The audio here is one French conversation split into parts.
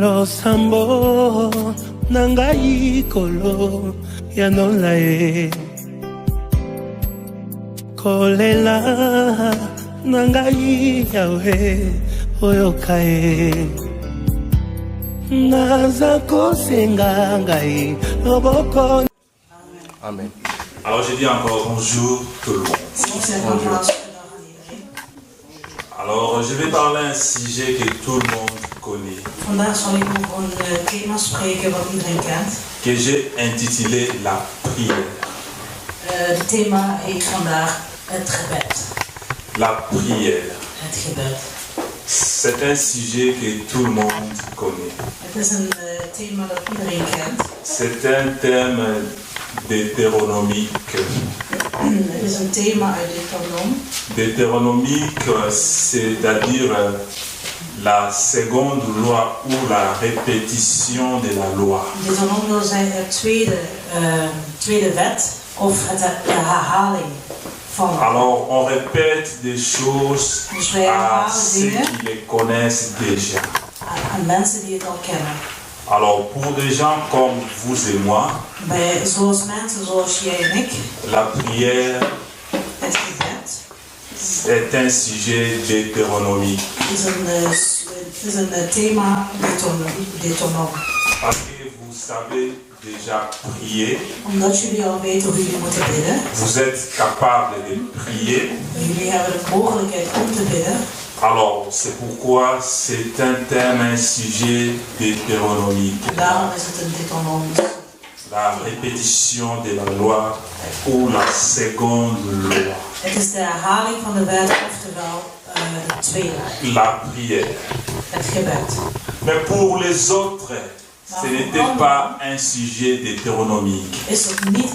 losambo nangai kolo ya nolae kolela nangai yawe oyokae nazako senga ngai loboko. Amen. Alors je dis encore bonjour tout le monde. Bonjour. Alors je vais parler un sujet que tout le monde connaît. Vandaag zal ik over een thema spreken wat iedereen kent. Que j'ai intitulé la prière. Het thema heet vandaag het gebed. La prière. Het gebed. C'est un sujet que tout le monde connaît. Het is een thema dat iedereen kent. C'est un thème deutéronomique. Het is een thema uit Deutéronome. Deutéronomique, c'est-à-dire la seconde loi ou la répétition de la loi. Deutéronome wil zeggen het tweede wet of de herhaling van. Alors on répète des choses à ceux qui les connaissent déjà. Aan mensen die het al kennen. Alors pour des gens comme vous et moi, Zoals mensen zoals jij en ik, la prière het gebed est un sujet deutéronomique. is een thema Deutéronome. Parce que vous savez déjà prier. Omdat jullie al weten hoe jullie moeten bidden. Vous êtes capable de prier. Jullie hebben de mogelijkheid om te bidden. Alors c'est pourquoi c'est un thème, un sujet deutéronomique. Daarom is het een Deutéronomisch. La répétition de la loi ou la seconde loi. Het is de herhaling van de wet, oftewel de tweede. La prière. Het gebed. Mais pour les autres, ce n'était pas un sujet deutéronomique. Is het niet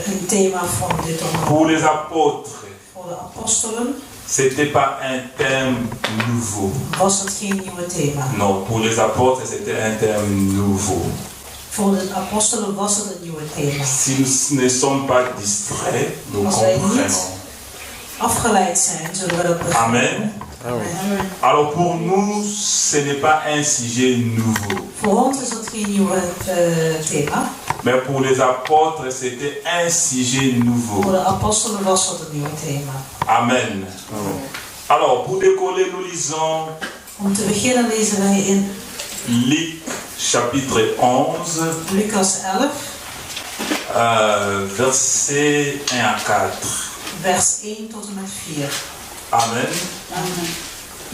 een thema van Deutéronome? Pour les apôtres, Voor de apostelen c'était pas un thème nouveau. was het geen nieuwe thema. Non, pour les apôtres, c'était un thème nouveau. Voor de apostelen was het een nieuwe thema. Si nous ne sommes pas distraits, nous Als wij niet comprenons. afgeleid zijn, zullen we dat begrijpen. Amen. Amen. Alors pour nous, ce n'est pas un sujet nouveau. Voor ons is het geen nieuwe thema. Mais pour les apôtres, c'était un sujet Voor nouveau. de apostelen was het een nieuwe thema. Amen. Alors pour décoller, nous lisons Om te beginnen lezen wij in Luc chapitre 11, Lucas 11, versets 1 à 4. vers 1 tot en met 4. Amen. Amen.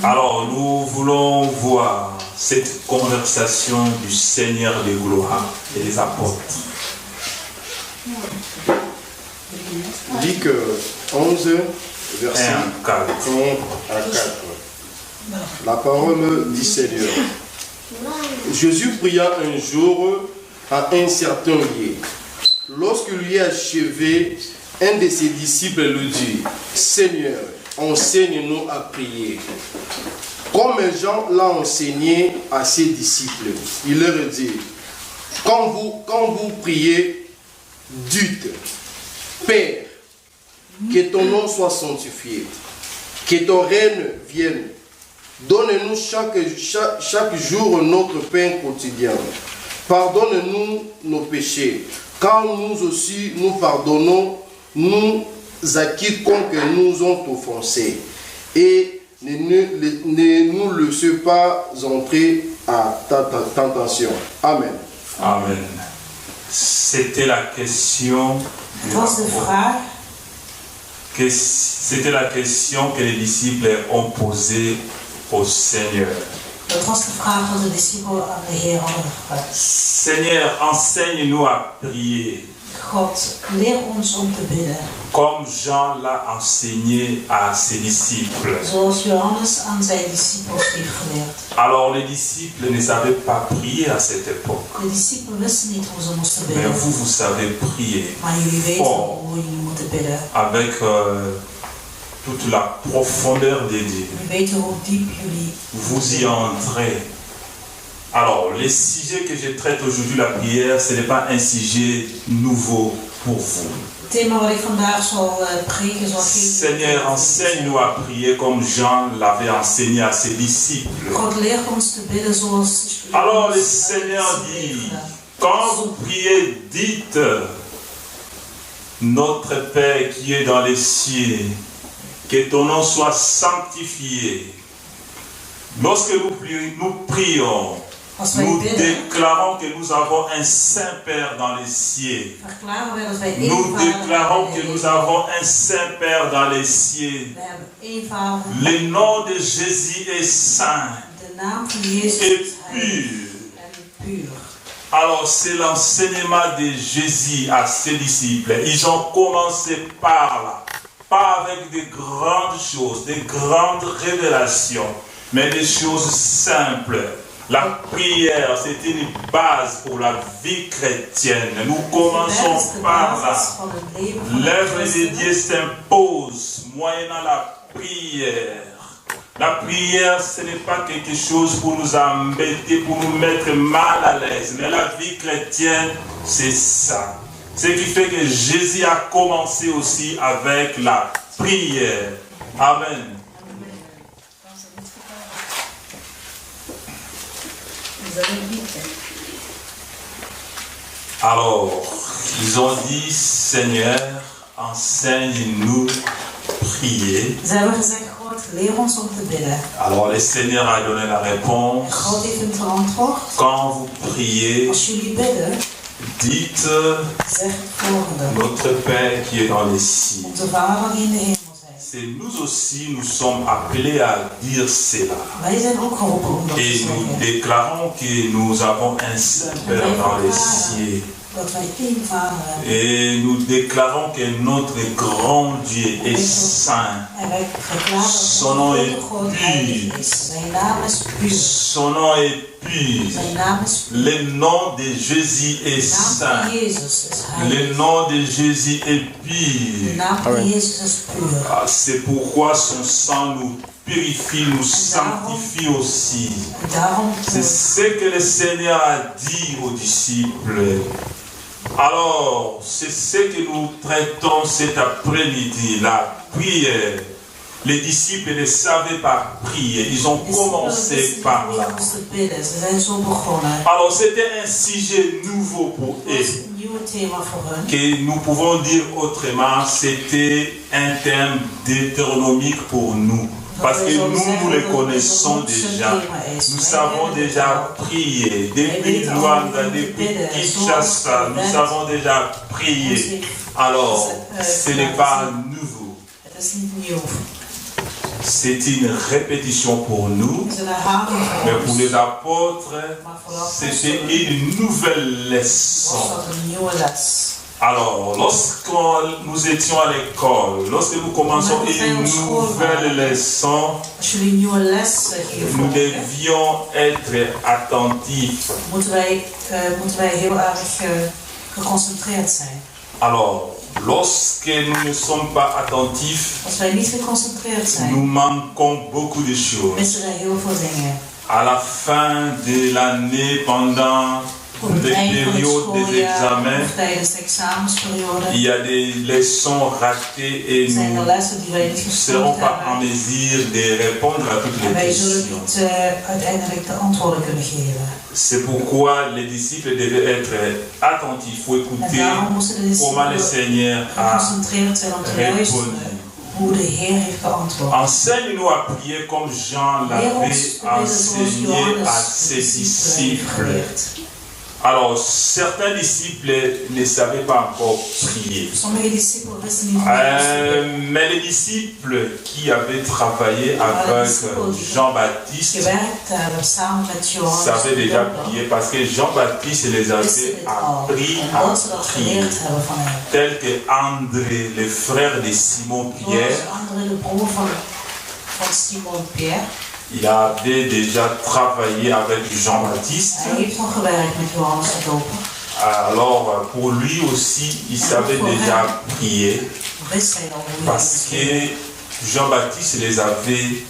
Alors nous voulons voir cette conversation du Seigneur des gloires et des apôtres. Luc 11, verset 1 à 4. 1 à 4. La parole du Seigneur. Jésus pria un jour à un certain lieu. Lorsqu'il lui a achevé, un de ses disciples lui dit: Seigneur, enseigne-nous à prier, comme Jean l'a enseigné à ses disciples. Il leur dit: quand vous priez, dites: Père, que ton nom soit sanctifié, que ton règne vienne. Donne-nous chaque jour notre pain quotidien. Pardonne-nous nos péchés, car nous aussi nous pardonnons à quiconque nous ont offensés. Et ne nous laisse pas entrer à ta tentation. Amen. Amen. C'était la question Het was de vraag c'était la question que les disciples ont posée au Seigneur. Dat was de vraag van de discipelen aan de Heer hadden gevraagd. Seigneur, enseigne-nous à prier. God, leer ons om te bidden. Comme Jean l'a enseigné à ses disciples. Zoals Johannes aan zijn discipels heeft geleerd. Alors les disciples ne savaient pas prier à cette époque. De discipelen wisten niet hoe ze moesten Mais bidden. vous savez prier. Maar jullie weten Fort. hoe jullie moeten bidden. Avec toute la profondeur de Dieu. Jullie weten hoe diep jullie Vous y entrez. Alors, le sujet que je traite aujourd'hui, la prière, ce n'est pas un sujet nouveau pour vous. thema wat ik vandaag zal preken zal geven. Seigneur, enseigne-nous à prier comme Jean l'avait enseigné à ses disciples. God leert ons te bidden zoals. Alors le Seigneur dit, quand vous priez, dites, notre Père qui est dans les cieux, que ton nom soit sanctifié. Lorsque nous prions, nous déclarons que nous avons un Saint-Père dans les cieux. Nous déclarons que nous avons un Saint-Père dans les cieux. Le nom de Jésus est saint et pur. Alors c'est l'enseignement de Jésus à ses disciples. Ils ont commencé par là. Pas avec de grandes choses, de grandes révélations, mais des choses simples. La prière, c'est une base pour la vie chrétienne. Nous commençons par là. L'œuvre de Dieu s'impose moyennant la prière. La prière, ce n'est pas quelque chose pour nous embêter, pour nous mettre mal à l'aise. Mais la vie chrétienne, c'est ça. Ce qui fait que Jésus a commencé aussi avec la prière. Amen. Alors, ils ont dit, Seigneur, enseigne-nous prier. Alors le Seigneur a donné la réponse. Quand vous priez, dites, notre Père qui est dans les cieux. C'est nous aussi, nous sommes appelés à dire cela. Et nous déclarons que nous avons un Saint-Père dans les cieux. Et nous déclarons que notre grand Dieu est saint. Son nom est pur. Son nom est pur. Le nom de Jésus est saint. Le nom de Jésus est pur. C'est pourquoi son sang nous purifie, nous sanctifie aussi. C'est ce que le Seigneur a dit aux disciples. Alors, c'est ce que nous traitons cet après-midi, la prière. Les disciples ne savaient pas prier, ils ont commencé par là. Alors, c'était un sujet nouveau pour eux, que nous pouvons dire autrement, c'était un thème deutéronomique pour nous. Parce que nous les connaissons déjà. Nous savons déjà prier. Depuis Luanda, depuis Kinshasa, nous avons déjà prié. Alors, ce n'est pas nouveau. C'est une répétition pour nous. Mais pour les apôtres, c'était une nouvelle leçon. Alors, lorsque nous étions à l'école, lorsque nous commençons une nouvelle leçon, nous devions être attentifs. Alors, lorsque nous ne sommes pas attentifs, nous manquons beaucoup de choses. À la fin de l'année, pendant des périodes des examens, il y a des leçons ratées et nous ne serons pas en mesure de répondre à toutes les questions. C'est pourquoi les disciples devaient être attentifs ou écouter comment le Seigneur a répondu. Enseigne-nous à prier comme Jean l'avait enseigné à ses disciples. Alors, certains disciples ne savaient pas encore prier. Mais les disciples qui avaient travaillé avec Jean-Baptiste savaient déjà prier parce que Jean-Baptiste les avait appris à prier. Tel que André, le frère de Simon-Pierre, il avait déjà travaillé avec Jean-Baptiste. Alors, pour lui aussi, il savait déjà prier. Parce que Jean-Baptiste les avait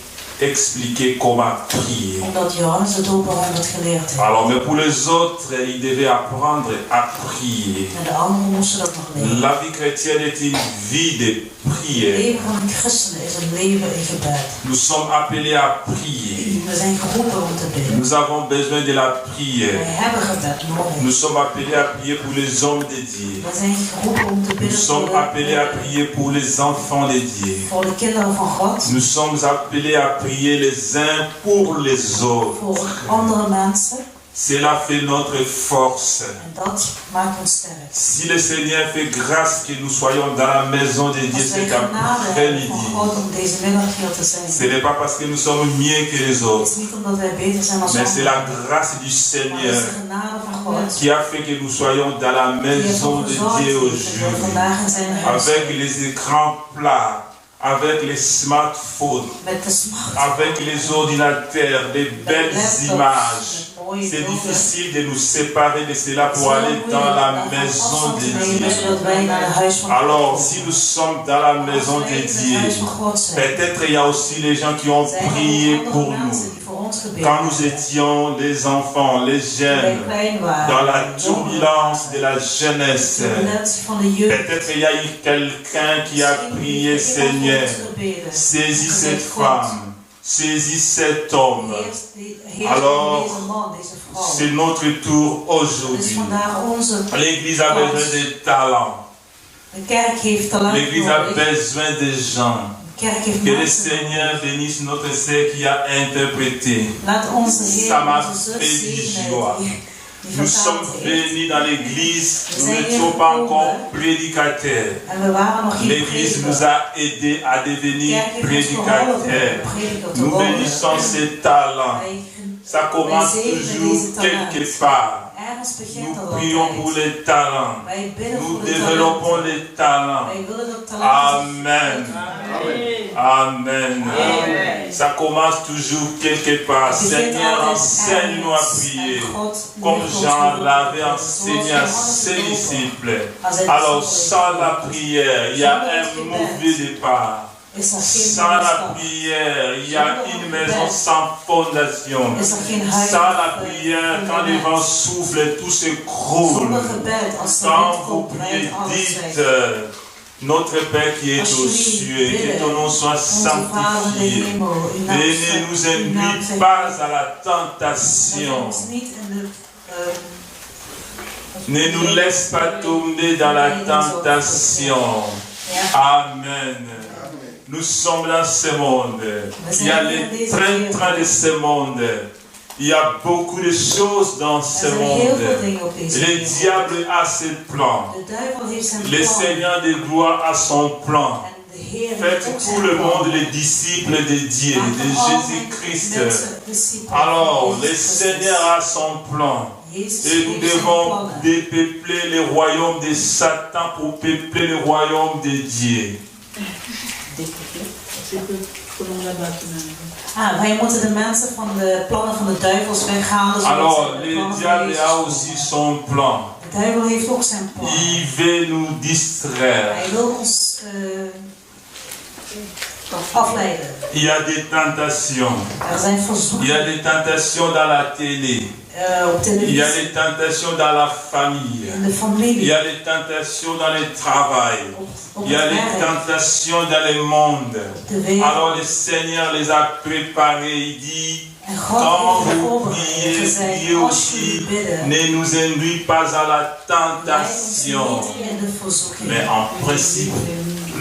expliquer comment prier. Omdat Johannes de Doper hem het geleerd heeft. Alors, mais pour les autres, ils devaient apprendre à prier. En de anderen moesten dat nog leren. La vie chrétienne est une vie de Het prière. leven van een christen is een leven in gebed. Nous sommes appelés à prier. We zijn geroepen om te bidden. Nous avons besoin de la Wij prière. hebben gebed nodig. Nous sommes appelés à prier pour les hommes de Dieu. We zijn geroepen om te Nous bidden sommes appelés à prier pour les enfants de Dieu. voor de kinderen van God. Nous sommes appelés à prier les uns pour les autres. Voor andere mensen. Cela fait notre force. En dat maakt ons sterk. Si le Seigneur fait grâce que nous soyons dans la maison de Dieu Als wij cet genade hebben après-midi, van God om deze middag hier te zijn. ce n'est pas parce que nous sommes mieux que les Het autres, is niet omdat wij beter zijn als mais c'est la anderen. grâce du Maar het is Seigneur de genade van God. qui a fait que nous soyons dans la maison de Dieu aujourd'hui, vandaag in zijn huis. avec les écrans plats, avec les smartphones, Met de smacht. avec les ordinateurs, des belles images. C'est difficile de nous séparer de cela pour aller dans la maison de Dieu. Alors, si nous sommes dans la maison de Dieu, peut-être il y a aussi les gens qui ont prié pour nous. Quand nous étions les enfants, les jeunes, dans la turbulence de la jeunesse, peut-être il y a eu quelqu'un qui a prié, Seigneur, saisis cette femme, saisis cet homme. Alors, c'est notre tour aujourd'hui. L'Église a besoin de talents. L'Église a besoin de gens. Que le Seigneur bénisse notre sœur qui a interprété. Ça m'a fait du joie. Nous sommes venus dans l'église, nous n'étions pas encore prédicateurs. L'église nous a aidés à devenir prédicateurs. Nous bénissons ces talents. Ça commence toujours quelque part. Nous prions pour les talents. Nous développons les talents. Amen. Amen. Ça commence toujours quelque part. Seigneur, enseigne-nous à prier. Comme Jean l'avait enseigné à ses disciples. Alors, sans la prière, il y a un mauvais départ. Sans la prière, il y a une maison sans fondation. Sans la prière, quand les vents soufflent, tout s'écroule. Quand vous priez, dites, notre Père qui est aux cieux, que ton nom soit sanctifié. Et ne nous induis pas à la tentation. Ne nous laisse pas tomber dans la tentation. Amen. Nous sommes dans ce monde. Il y a les trains de ce monde. Il y a beaucoup de choses dans ce monde. Le diable a ses plans. Le Seigneur de gloire a son plan. Faites tout le monde les disciples de Dieu, de Jésus-Christ. Alors, le Seigneur a son plan. Et nous devons dépeupler le royaume de Satan pour peupler le royaume de Dieu. Wij moeten de mensen van de plannen van de duivels weghalen. Alors, le diable a aussi son plan. De duivel heeft ook zijn plan. Il veut nous distraire. Hij wil ons afleiden. Il y a des tentations. Er zijn verzoeken. Il y a des tentations dans la télé. Op televisie. Il y a des tentations dans la famille. In de familie. Il y a des tentations dans le travail. Il y a des tentations dans le monde. Alors le Seigneur les a préparées. Il dit, quand vous priez, priez aussi, ne nous induis pas à la tentation. Mais en principe,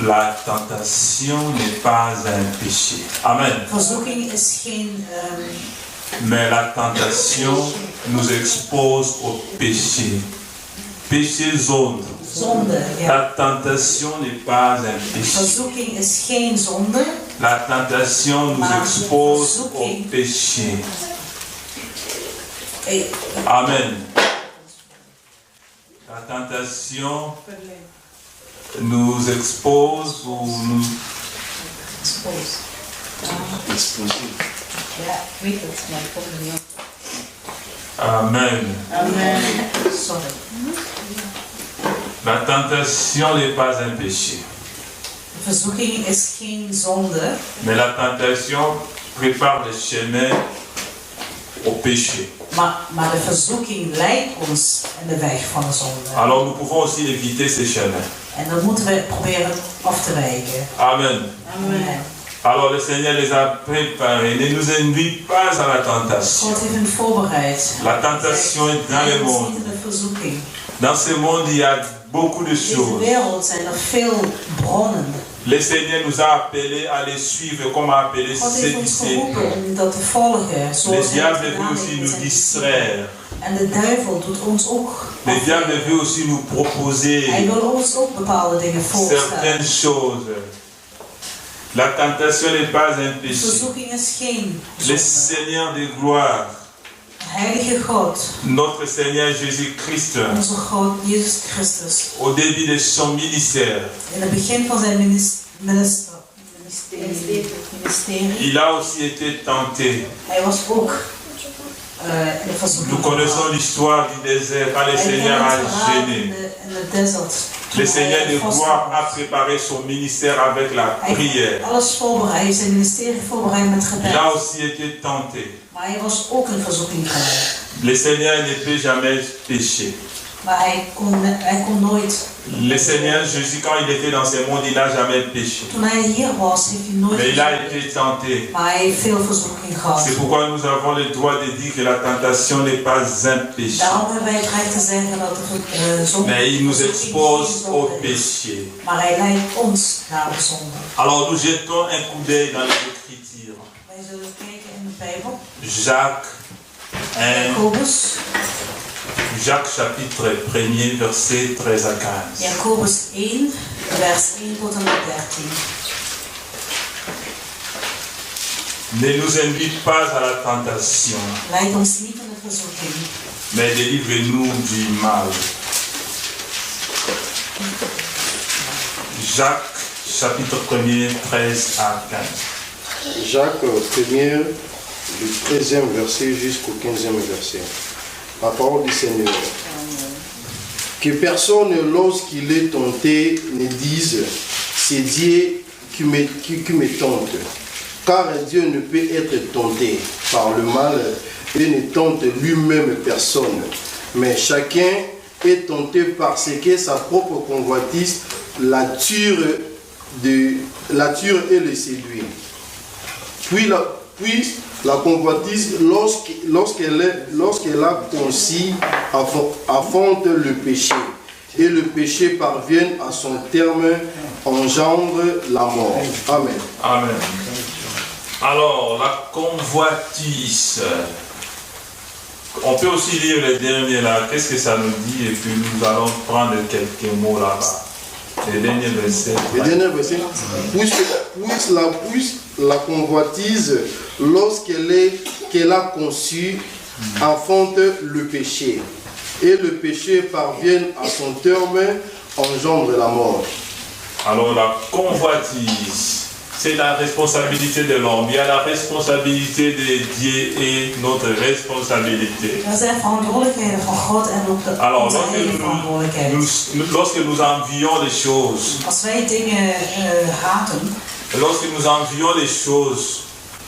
la tentation n'est pas un péché. Amen. Mais la tentation nous expose au péché. Péché zonde. La tentation n'est pas un péché. La tentation nous expose au péché. Amen. La tentation nous expose ou nous... Amen. Amen. La tentation n'est pas un péché. Verzoeking is geen zonde. Mais la tentation prépare le chemin au péché. Maar de verzoeking leidt ons in de weg van de zonde. Alors nous pouvons aussi éviter ces chemins. En dat moeten we proberen af te wijken. Amen. Amen. Alors le Seigneur les a préparés. Ne nous induis pas à la tentation. God heeft hen voorbereid. La tentation est dans le monde. Niet in de verzoeking. Dans ce monde, il y a beaucoup de In deze choses. wereld zijn er veel bronnen. Le Seigneur nous a appelés à les suivre comme a appelé God ceux heeft qui ons s'aiment. geroepen om dat te volgen. Le Zoals hij diable het veut gedaan aussi heeft met nous zijn distraire. En de duivel doet ons ook. Le diable veut aussi nous Hij proposer wil ons ook bepaalde dingen voorstellen. certaines choses. La tentation n'est pas un De péché. verzoeking is geen Le zonde. Seigneur de gloire, Heilige God, notre Seigneur Jésus-Christ, onze God Jezus Christus, au début de son ministère, in het begin van zijn ministerie, il a aussi été tenté. hij was ook in de verzoeking. Nous connaissons l'histoire du désert quand le Hij Seigneur kent a het verhaal gêné. in de desert. Le Seigneur de gloire a préparé son ministère avec la Hij prière. heeft alles voorbereid, hij heeft zijn ministerie voorbereid met gebed. Il a aussi été tenté. Maar hij was ook in verzoeking geraakt. Le Seigneur ne peut jamais pécher. Maar hij kon nooit. Le Seigneur Jésus, quand il était dans ce monde, il n'a jamais péché. Toen hij hier was, heeft hij nooit. Mais il a été tenté. Maar hij heeft veel verzoeking gehad. C'est pourquoi nous avons le droit de dire que la tentation n'est pas un péché. Daarom hebben wij het recht te zeggen dat de zonde. Mais il nous verzoeking expose geen au zonde is. péché. Maar hij leidt ons naar de zonde. Alors nous jetons un coup d'œil dans les Écritures. Wij zullen kijken in de Bijbel. Jacques 1, Jacobus. Jacques chapitre 1er, verset 13 à 15. Jacobus 1, vers 1 tot en met 13. Ne nous induis pas à la tentation, Leid ons niet in de verzoeking, mais délivre-nous du mal. Jacques chapitre 1er, 13 à 15. Jacques 1er, du 13e verset jusqu'au 15e verset. La parole du Seigneur. Que personne, lorsqu'il est tenté, ne dise « c'est Dieu qui me tente ». Car Dieu ne peut être tenté par le mal et ne tente lui-même personne. Mais chacun est tenté parce que sa propre convoitise l'attire et le séduit. Puis la convoitise, lorsqu'elle a conçu, affronte le péché. Et le péché parvient à son terme, engendre la mort. Amen. Amen. Alors, la convoitise. On peut aussi lire les derniers là. Qu'est-ce que ça nous dit? Et puis nous allons prendre quelques mots là-bas. Les derniers versets. Le dernier verset. Puisse la convoitise, qu'elle a conçu, affronte le péché. Et le péché parvient à son terme, engendre la mort. Alors la convoitise, c'est la responsabilité de l'homme. Il y a la responsabilité de Dieu et notre responsabilité. Er zijn verantwoordelijkheden van God en ook de Alors, onze eigen verantwoordelijkheid. lorsque nous envions les choses, Als wij dingen haten, lorsque nous envions les choses,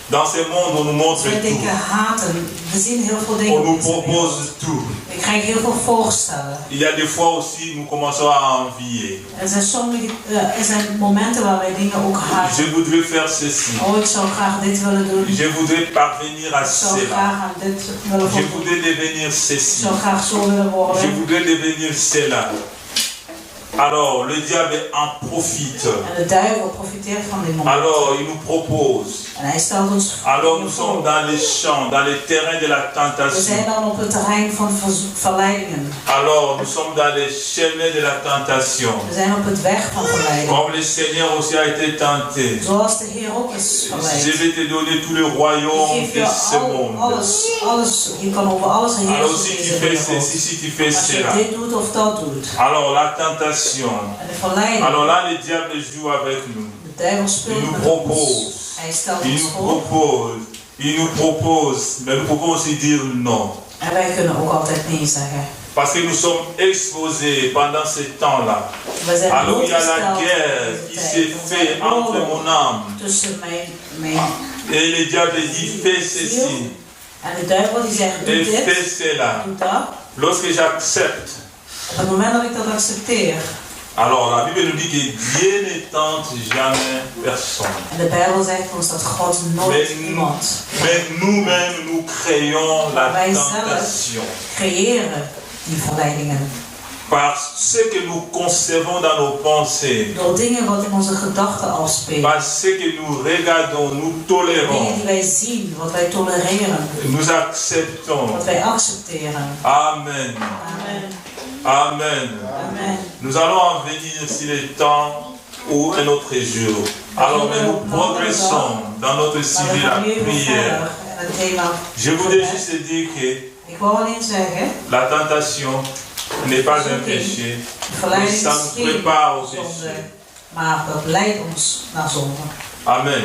dans ce monde on nous montre als wij dingen tout, haten, we zien heel veel dingen. on nous op deze wereld. propose tout. We krijgen heel veel voorstellen. Il y a des fois aussi nous commençons à envier. Er zijn momenten waar wij dingen ook haten. Je voudrais faire ceci. Oh, ik zou graag dit willen doen. Je voudrais parvenir à Ik zou cela. graag aan dit willen Je voldoen. voudrais devenir Ik ceci. zou graag zo willen Je worden. voudrais devenir cela. Alors, le diable en profite. En de duivel profiteert van dit moment. Alors, il nous propose. En hij stelt ons Alors, nous sommes dans les champs, dans les terrains de la We tentation. zijn dan op het terrein van verleidingen. Alors, nous sommes dans les chemins de la tentation. We zijn op het weg van verleiding. Comme le Seigneur aussi a été tenté. Zoals de Heer ook is Je verleid. vais te donner tout le Ik royaume geef de je ce monde. alles. Je kan over alles Alors, heersen. si tu deze fais wereld. ceci, si tu fais Als je cela. dit doet of dat doet. Alors, la tentation. En de verleiding. Alors là, le diable joue avec nous. De duivel Il speelt nous met propose. ons. Hij stelt Il ons nous voor. propose. Il nous propose. Mais nous pouvons aussi dire non. En wij kunnen ook altijd nee zeggen. Parce que nous sommes exposés pendant ces temps-là. Alors il y a la guerre qui s'est faite entre mon âme. Et le diable dit, fais ceci. Et fais cela. Lorsque j'accepte, alors la Bible nous dit que Dieu ne tente jamais personne. Mais nous-mêmes, nous créons la tentation. Par ce que nous concevons dans nos pensées, par ce que nous regardons, nous tolérons, nous acceptons. Amen. Amen. Nous allons en venir sur le temps ou un autre jour. Alors mais nous progressons dans notre sujet de la prière. Je voudrais juste dire que la tentation n'est pas un péché, mais ça nous prépare au péché. Amen.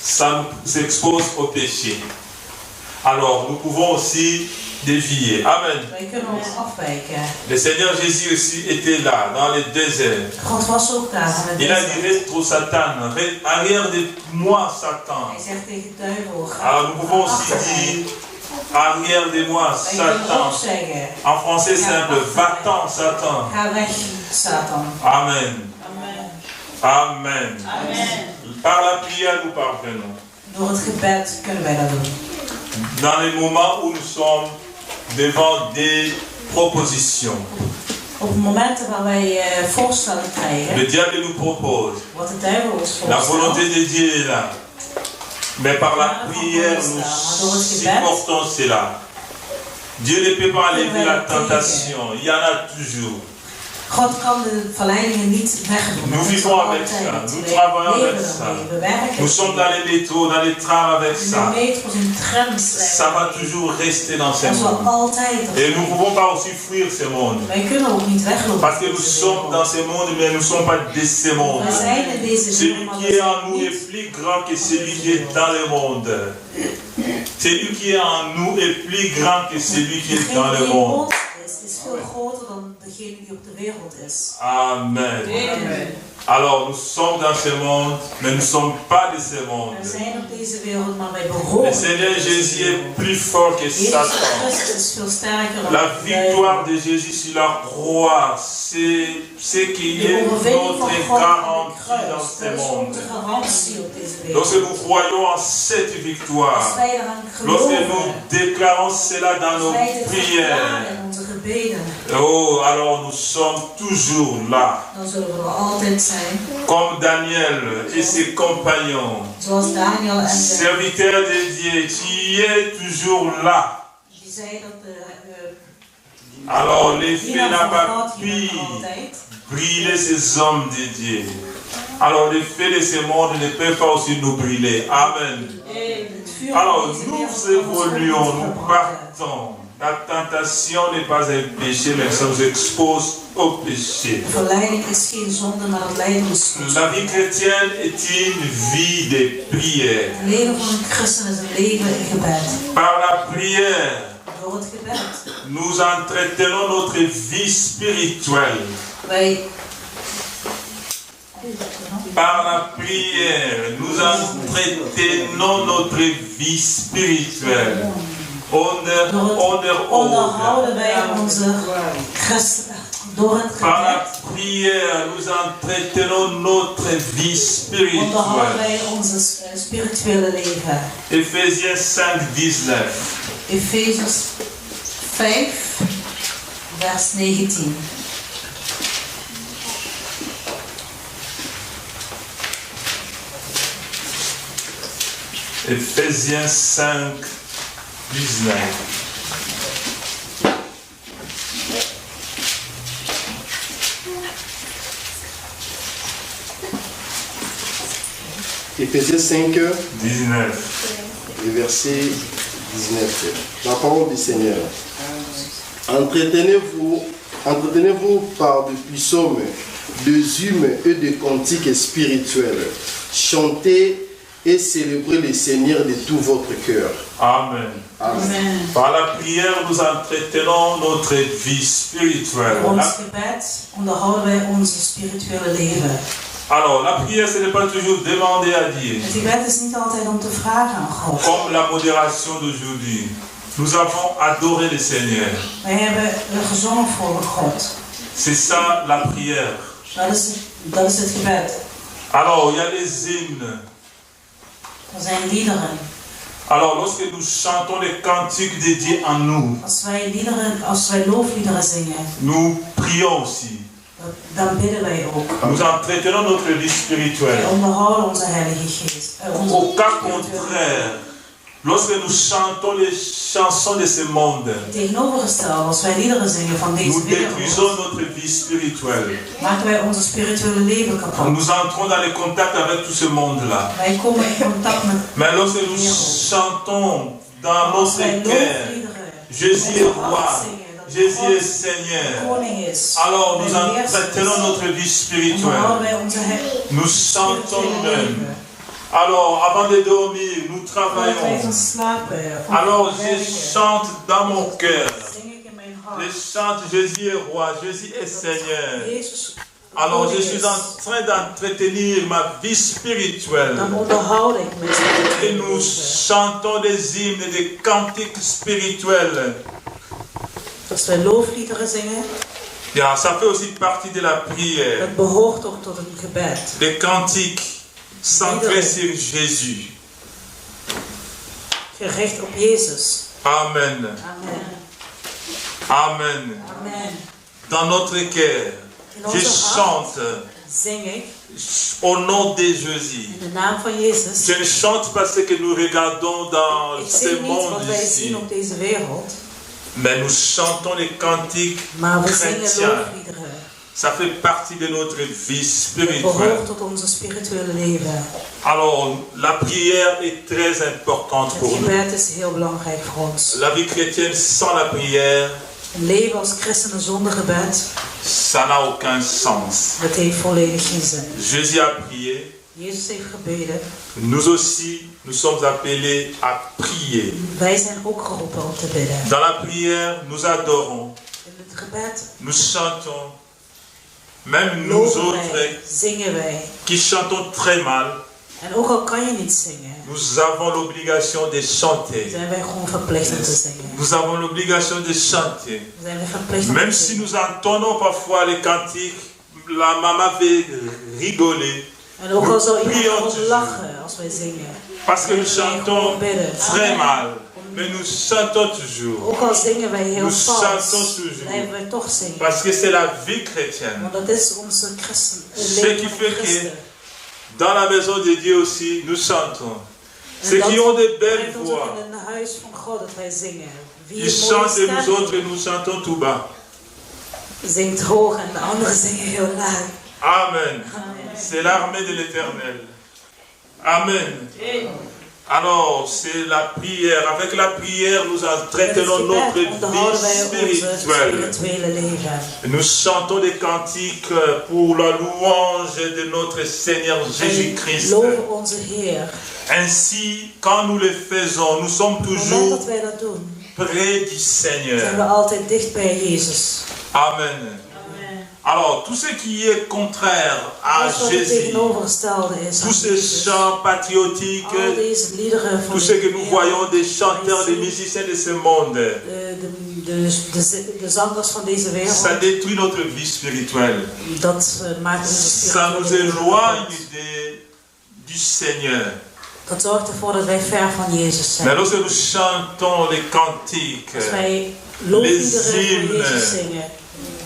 Ça nous expose au péché. Alors nous pouvons aussi dévier. Amen. Le Seigneur Jésus aussi était là, dans le désert. Il a dit, rétro Satan, arrière de moi Satan. Alors nous pouvons aussi dire, arrière de moi Satan. En français simple, va-t'en Satan. Amen. Amen. Par la prière nous parvenons. Dans les moments où nous sommes devant des propositions, le diable nous propose, la volonté de Dieu est là, mais par la prière nous supportons cela. Dieu ne peut pas enlever la tentation, il y en a toujours. Nous vivons avec ça, nous travaillons avec ça, nous sommes dans les métros, dans les trams avec ça. Ça va toujours rester dans ce monde. Et nous ne pouvons pas aussi fuir ce monde. Parce que nous sommes dans ce monde, mais nous ne sommes pas de ce monde. Celui qui est en nous est plus grand que celui qui est dans le monde. Celui qui est en nous est plus grand que celui qui est dans le monde. Amen. Alors nous sommes dans ce monde, mais nous ne sommes pas de ce monde. Le Seigneur Jésus est plus fort que Satan. La victoire de Jésus sur la croix, c'est ce qui est notre garantie dans ce monde. Lorsque nous croyons en cette victoire, lorsque nous déclarons cela dans nos prières, oh, alors nous sommes toujours là. Comme Daniel et ses compagnons, serviteurs de Dieu, tu es toujours là. Alors l'effet n'a pas pu brûler ces hommes de Dieu. Alors l'effet de ce monde ne peut pas aussi nous brûler. Amen. Alors nous évoluons, nous partons. La tentation n'est pas un péché, mais ça nous expose au péché. La vie chrétienne est une vie de prière. Par la prière, nous entretenons notre vie spirituelle. Par la prière, nous entretenons notre vie spirituelle. Par la prière, nous entretenons notre vie spirituelle. Ephésiens 5, 19. Efesiërs 5, vers 19. Ephésiens 5, 19. Ephésiens 5, 19. le verset 19. La parole du Seigneur. Entretenez-vous par des psaumes, des hymnes et des cantiques spirituels. Chantez et célébrez le Seigneur de tout votre cœur. Amen. Amen. Par la prière, nous entretenons notre vie spirituelle. Door ons gebed onderhouden wij onze spirituele leven. Alors, la prière, ce n'est pas toujours demander à Dieu. Het gebed is niet altijd om te vragen aan God. Comme la modération d'aujourd'hui. Nous avons adoré le Seigneur. Wij hebben gezongen voor God. C'est ça la prière. Dat is het gebed. Alors, il y a les hymnes. Er zijn liederen. Alors, lorsque nous chantons les cantiques dédiés à nous, Als wij loofliederen zingen, nous prions aussi. dan bidden wij ook. Nous entretenons notre vie spirituelle. Wij onderhouden onze Heilige Geest. Au cas contraire, lorsque nous chantons les chansons de ce monde, Tegenovergesteld, als wij liederen zingen van deze nous wereld, détruisons notre vie spirituelle. maken wij onze spirituele leven kapot. Nous entrons dans le contact avec tout ce monde-là. Wij komen in contact met Mais lorsque nous chantons dans notre cœur, Jésus est roi, Jésus est Seigneur, alors nous entretenons notre vie spirituelle. Nous chantons nous-mêmes. Alors, avant de dormir, nous travaillons. Alors, je chante dans mon cœur. Je chante Jésus est roi, Jésus est Seigneur. Alors, je suis en train d'entretenir ma vie spirituelle. Et nous chantons des hymnes, des cantiques spirituels. Als wij loofliederen zingen, Ja, ça fait aussi partie de la prière. dat behoort ook tot een gebed. Des cantiques centrés sur Jésus. Gericht op Jezus. Amen. Amen. Amen. Amen. Dans notre cœur, je chante Zing ik au nom de Jésus. in de naam van Jezus. Je ne chante pas ce que nous regardons dans Ik ce zing niet wat monde wij ici, zien op deze wereld, mais nous chantons les cantiques maar we zingen chrétiens. loofliederen. Ça fait partie de notre vie Het spirituelle. behoort tot onze spirituele leven. Alors, la prière est très importante Het pour nous. gebed is heel belangrijk voor ons. La vie chrétienne sans la prière, Een leven als christenen zonder gebed, ça n'a aucun sens. dat heeft volledig geen zin. Jésus a prié. Jezus heeft gebeden. Nous aussi, nous sommes appelés à prier. Wij zijn ook geroepen om te bidden. Dans la prière, nous adorons, In het gebed nous chantons. Même nous loven wij, autres zingen wij. qui chantons très mal, En ook al kan je niet zingen, nous avons l'obligation de chanter. zijn wij gewoon verplicht om te zingen. Nous avons l'obligation de chanter. Zijn wij verplicht om Même te si zingen. nous entendons parfois les cantiques, la maman fait rigoler. En ook al zou iemand Prions gewoon toujours. lachen als wij zingen. Parce que nous chantons très mal. Mais nous chantons toujours. Ook al zingen wij heel Nous vals, chantons toujours. blijven wij toch zingen. Parce que c'est la vie chrétienne. Want dat is onze Ce leven qui van fait que Christen. dans la maison de Dieu aussi, nous chantons. En Ceux dat qui ont de belles brengt ons ook voix, in een huis van God dat wij zingen. Wie ils een mooie chantent et nous stem autres, nous chantons tout bas. zingt hoog en de anderen zingen heel luid. Amen. C'est l'armée de l'Éternel. Amen. Alors, c'est la prière. Avec la prière, nous Met het entretenons notre gebed onderhouden wij vie onze spirituelle. spirituele leven. Nous chantons des cantiques pour la louange de notre Seigneur Wij Jésus-Christ. loven onze Heer. Ainsi, quand nous le faisons, nous sommes Op het moment toujours dat wij dat doen, près du zijn we Seigneur. altijd dicht bij Jezus. Amen. Alors, tout ce qui est contraire à Alles wat het Jésus, tegenovergestelde is aan tous ces Jezus. chants patriotiques, Al deze liederen van tout ce que nous de voyons des wereld, chanteurs, des musiciens de ce monde, de zangers van deze ça wereld, détruit notre vie spirituelle. dat maakt onze Ça nous spirituele leven éloigne kapot. du Seigneur. Dat zorgt ervoor dat wij ver van Jezus Mais zijn. lorsque nous chantons les cantiques, Als wij loofliederen van hymnes, Jezus zingen,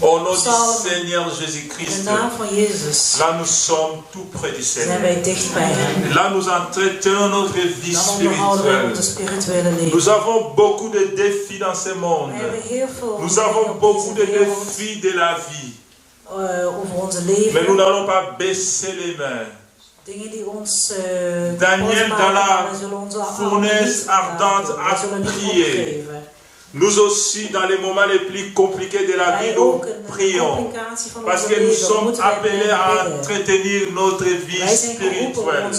au nom du Psalmen, Seigneur in de Jésus-Christ, naam van Jezus, là nous sommes tout près du zijn Seigneur. wij dicht bij Hem. Là nous entretenons notre vie Dan onderhouden wij spirituelle. onze spirituele leven. Nous avons beaucoup de défis dans ce We monde. hebben heel veel Nous dingen avons op beaucoup de deze wereld, défis de la vie. over onze Mais nous leven. n'allons pas baisser les mains. Dingen die ons Daniel kapot maken, dans la maar wij zullen onze handen fournaise niet ardente laten. Wij a zullen niet prié. opgeven. Nous aussi, dans les moments les plus compliqués de la vie, nous prions. Parce que nous sommes appelés à entretenir notre vie spirituelle.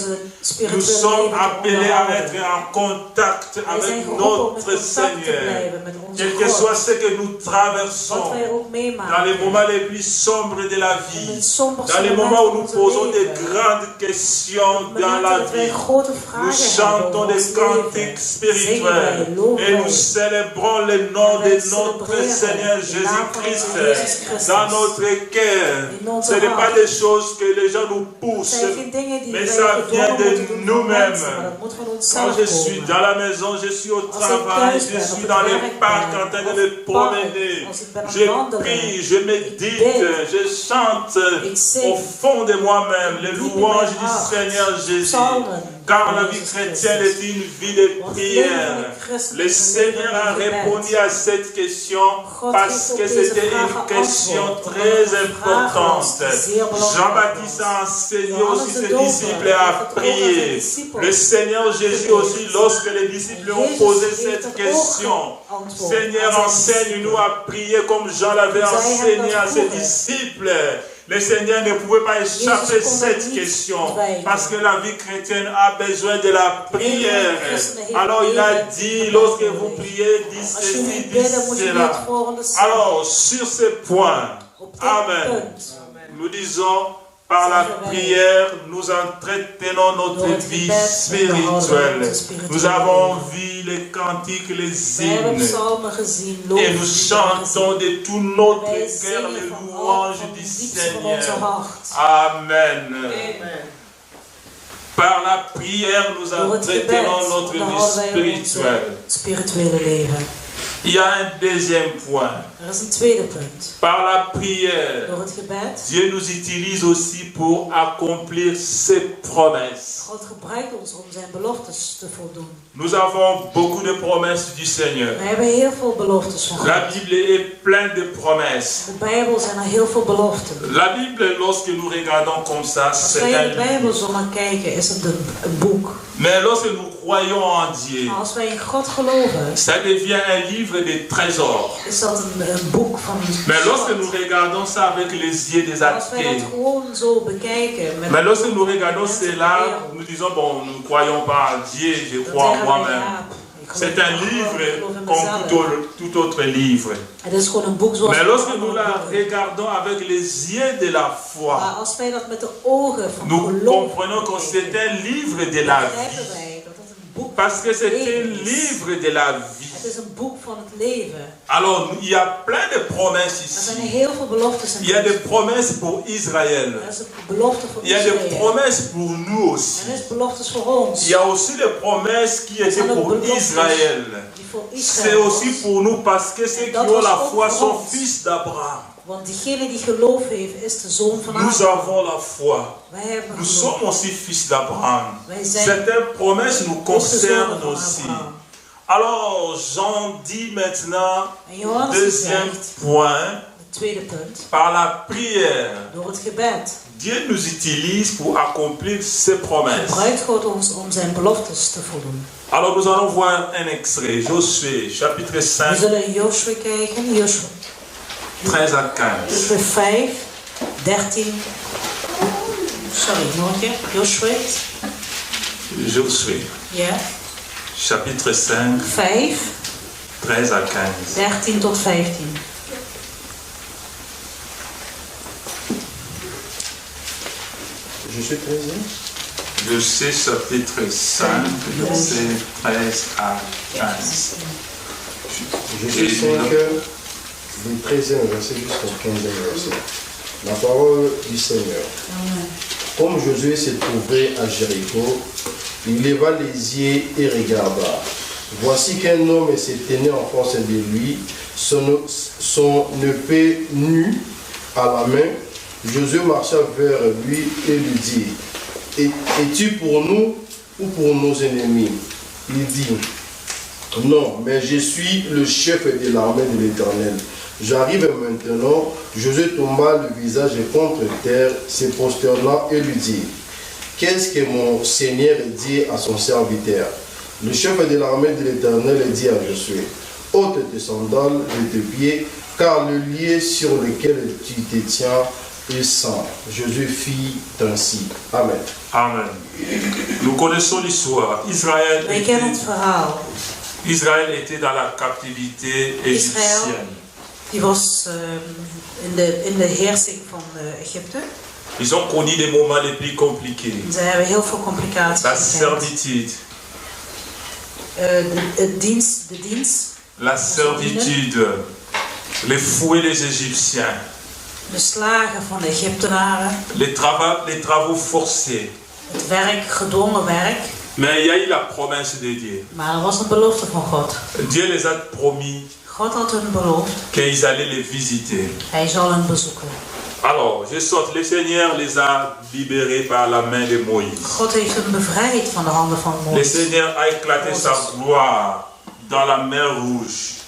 Nous sommes appelés à être en contact avec notre Seigneur. Quel que soit ce que nous traversons, dans les moments les plus sombres de la vie, dans les moments où nous posons des grandes questions dans la vie, nous chantons des cantiques spirituels et nous célébrons le nom de notre Seigneur Jésus-Christ dans notre cœur. Ce n'est pas des choses que les gens nous poussent, mais ça vient de nous-mêmes. Quand je suis dans la maison, je suis au travail, je suis dans les parcs en train de me promener, je prie, je médite, je chante au fond de moi-même les louanges du Seigneur Jésus. Car la vie chrétienne est une vie de prière. Le Seigneur a répondu à cette question parce que c'était une question très importante. Jean-Baptiste a enseigné aussi ses disciples à prier. Le Seigneur Jésus aussi, lorsque les disciples ont posé cette question, Seigneur, enseigne-nous à prier comme Jean l'avait enseigné à ses disciples. Le Seigneur ne pouvait pas échapper à cette question parce que la vie chrétienne a besoin de la prière. Alors il a dit, lorsque vous priez, dites ceci, dites cela. Alors sur ce point, Amen, nous disons, par la prière, nous entretenons notre vie spirituelle. Nous avons vu les cantiques, les hymnes. Et nous chantons de tout notre cœur les louanges du Seigneur. Amen. Par la prière, nous entretenons notre vie spirituelle. Il y a un deuxième point. Par la prière, Dieu nous utilise aussi pour accomplir ses promesses. Nous avons beaucoup de promesses du Seigneur. La Bible est pleine de promesses. La Bible, lorsque nous regardons comme ça, c'est un livre. Mais lorsque nous croyons en Dieu, ça devient un livre de trésors. Mais lorsque nous regardons ça avec les yeux des athées, mais lorsque nous regardons cela, nous disons, bon, nous ne croyons pas en Dieu, je crois en moi-même. C'est un livre comme tout autre livre. Mais lorsque nous la regardons avec les yeux de la foi, nous comprenons que c'est un livre de la vie. Parce que c'est un livre de la vie. Alors, il y a plein de promesses ici. Il y a des promesses pour Israël. Il y a des promesses pour nous aussi. Il y a aussi des promesses qui étaient pour Israël. C'est aussi pour nous parce que ceux qui ont la foi sont fils d'Abraham. Nous avons la foi. Nous sommes aussi fils d'Abraham. Cette promesse nous concerne aussi. Alors, j'en dis maintenant, deuxième point, par la prière, Dieu nous utilise pour accomplir ses promesses. Alors, nous allons voir un extrait, Josué, chapitre 5, 13 à 15. Josué. Chapitre 5, 13 à 15. 13 tot 15. Josué 13. Josué chapitre 5, verset 13 à 15. Josué 5, du 13e verset jusqu'au 15e verset. La parole du Seigneur. Comme Josué se trouvait à Jéricho, il leva les yeux et regarda. Voici qu'un homme se tenait en face de lui, son épée nue à la main. Josué marcha vers lui et lui dit, es-tu pour nous ou pour nos ennemis? Il dit, non, mais je suis le chef de l'armée de l'Éternel. J'arrive maintenant. Josué tomba le visage contre terre, se prosterna et lui dit, qu'est-ce que mon Seigneur dit à son serviteur? Le chef de l'armée de l'Éternel dit à Josué, ôte tes sandales de tes pieds, car le lieu sur lequel tu te tiens est saint. Jésus fit ainsi. Amen. Amen. Nous connaissons l'histoire. Israël Wij kennen het verhaal. était dans la captivité égyptienne. Die was in de heersing van Egypte. Ils ont connu des moments les plus compliqués. Ze hebben heel veel complicaties La gekend. servitude. De dienst. La servitude. Les fouets des Égyptiens. De slagen van de Egyptenaren. Les travaux forcés. Het werk, gedwongen werk. Mais il y a eu la promesse de Dieu. Maar er was een belofte van God. Dieu les a promis God had hun beloofd. qu'ils allaient les visiter. Hij zal hen bezoeken. Alors, je saute, le Seigneur les a libérés par la main de Moïse. God heeft hen bevrijd van de handen van Le Mozes. Seigneur a éclaté sa gloire dans la mer Rouge.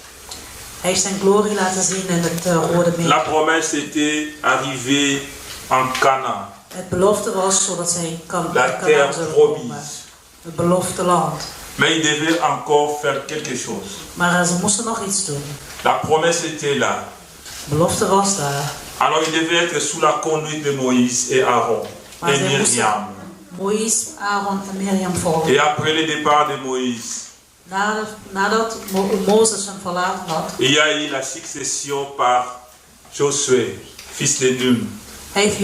Hij heeft zijn glorie laten zien in het Rode Meer. La promesse était arrivée en Canaan, Het belofte was zodat zij in la Canaan terre zullen komen. promise. Het beloofde land. Mais ils devaient encore faire quelque chose. Maar ze moesten nog iets doen. La promesse était là. De belofte was daar. Alors ils devaient être sous la conduite de Moïse et Aaron Maar et zij Myriam. moesten Moïse, Aaron en Miriam volgen. Et après le départ de Moïse, Nadat Mozes hem verlaten had, il y a eu la succession par Josué, fils de Nun. heeft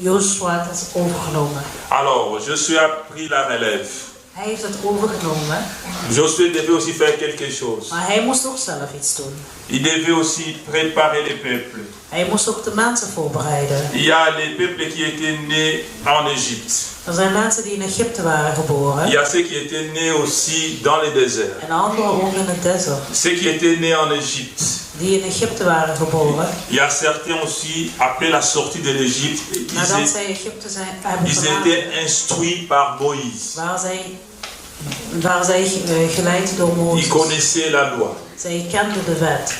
Joshua het overgenomen. Alors, Josué a pris la relève. Hij heeft het overgenomen, Josué devait aussi faire quelque chose. maar hij moest ook zelf iets doen. Il devait aussi préparer les peuples. Hij moest ook de mensen voorbereiden. Il y a les peuples qui étaient nés en Égypte. Er zijn mensen die in Egypte waren geboren. Il y a ceux qui étaient nés aussi dans le désert. En anderen ook in het desert. Ceux qui étaient nés en Égypte. Die in Egypte waren geboren. Il y a certains aussi, après la sortie de l'Égypte, Nadat zij Egypte hebben ils verlaten, étaient instruits par Moïse. waren zij geleid door Ils Mozes. connaissaient la loi. Zij kenden de wet.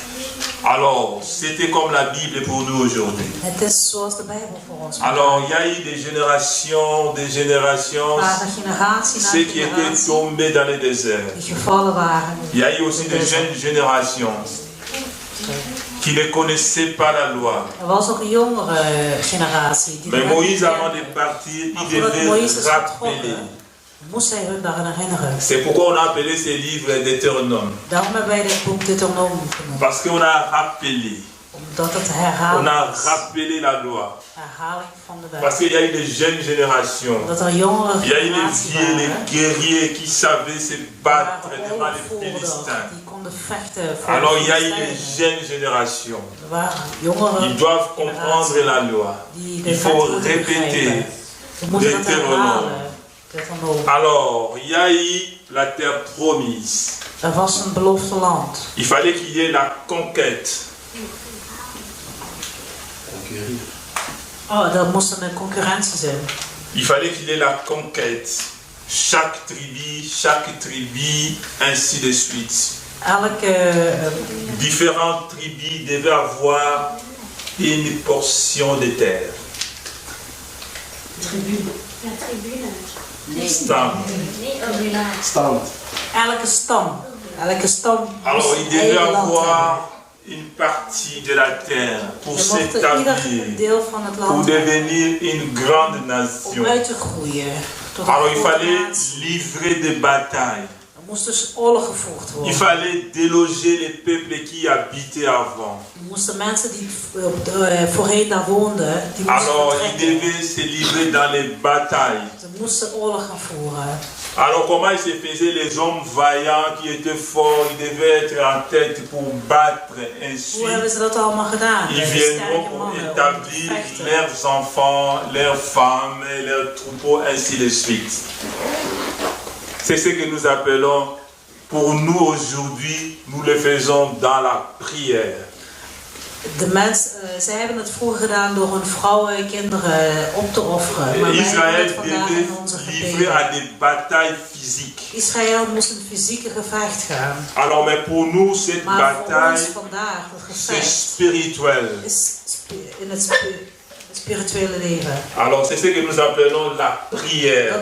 Alors, c'était comme la Bible pour nous aujourd'hui. Het is zoals de Bijbel voor ons. Alors, il y a eu des générations, Maar de generatie na ceux qui étaient generatie tombés dans le désert. die gevallen waren. Il y a eu aussi des jeunes générations qui ne connaissaient pas la loi. Er was ook een jongere generatie. Die Mais de wet Moïse, niet avant kende. de partir, Maar il voordat devait Moïse rappeler. moest hij hun daaraan herinneren. C'est pourquoi on a appelé ce livre Deutéronome. Daarom hebben wij dit boek Deuteronome genoemd. Parce qu'on a rappelé. Omdat het On herhaling a is. rappelé la loi. Herhaling van de Parce wet. qu'il y a eu des jeunes générations. Dat er jongere Il y a eu les generatie vieux, les waren. guerriers qui savaient se battre waren devant les oorlogvoerders Philistins. die konden vechten voor Alors de il y a eu les Filistijnen. jeunes générations. Er waren jongere Ils doivent comprendre la loi. die de Il wet faut moeten répéter. begrijpen. Ze moeten het Deutéronome. herhalen. Deuteronome. Alors, il y a eu la terre promise. Er was een beloofde land. Il fallait qu'il y ait la conquête. Oh, er moest een concurrentie zijn. Il fallait qu'il y ait la conquête. Chaque tribu, ainsi de suite. Différentes tribus devaient avoir une portion de terre. Stand. Elke stam Alors, moest il een devait eigen land hebben. avoir une partie de la terre pour Ze mochten ieder s'établir, deel van het pour land devenir une grande om nation. uit te groeien. Tot een Alors, il grote fallait natie. livrer des batailles. Er moest dus oorlog gevoerd Il worden. fallait déloger les peuples qui habitaient avant. Er moesten mensen die voorheen daar woonden, die moesten Alors, ils vertrekken. devaient se livrer dans les batailles. Ze moesten oorlog gaan voeren. Alors, comment il se faisait? Les hommes vaillants qui étaient forts, ils devaient être en tête pour battre. Hoe Ensuite, hebben ze dat allemaal gedaan? ils De viendront sterke pour mannen om te établir vechten. leurs enfants, leurs femmes, leurs troupeaux, ainsi de suite. C'est ce que nous appelons, pour nous aujourd'hui, nous le faisons dans la prière. Zij hebben het vroeger gedaan door hun vrouwen en kinderen op te offeren. Maar wij doen Israël het vandaag devait in onze livrer gebeden. à des batailles physiques. Israël moest een fysieke gevecht gaan. Alors, mais pour nous, cette Maar voor ons bataille, vandaag, het c'est gevecht, spirituel. is in het Het spirituele leven. Alors c'est ce que nous appelons la prière.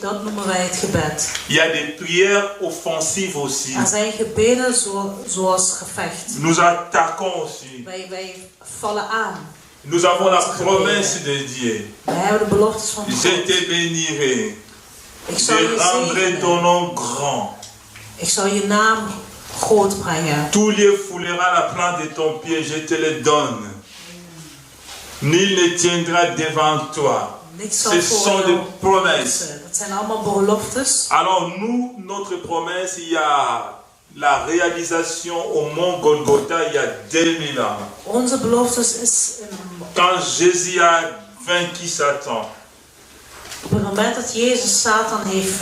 Dat noemen wij het gebed. Il y a des prières offensives aussi. Er zijn gebeden zoals gevecht. Nous attaquons aussi. Wij vallen aan. Nous avons la promesse de Dieu. Wij hebben de beloftes van God. Je te bénirai. Ik zal Je je rendrai zegenen. ton nom grand. Ik zal je naam groot brengen. Tout lieu foulera la plante de ton pied, je te le donne. Nul ne tiendra devant toi. Ce sont des promesses. Dat zijn allemaal beloftes. Alors nous, notre promesse, il y a la réalisation au mont Golgotha il y a 2000 ans. Onze beloftes is Quand Jésus a vaincu Satan, op het moment dat Jezus Satan heeft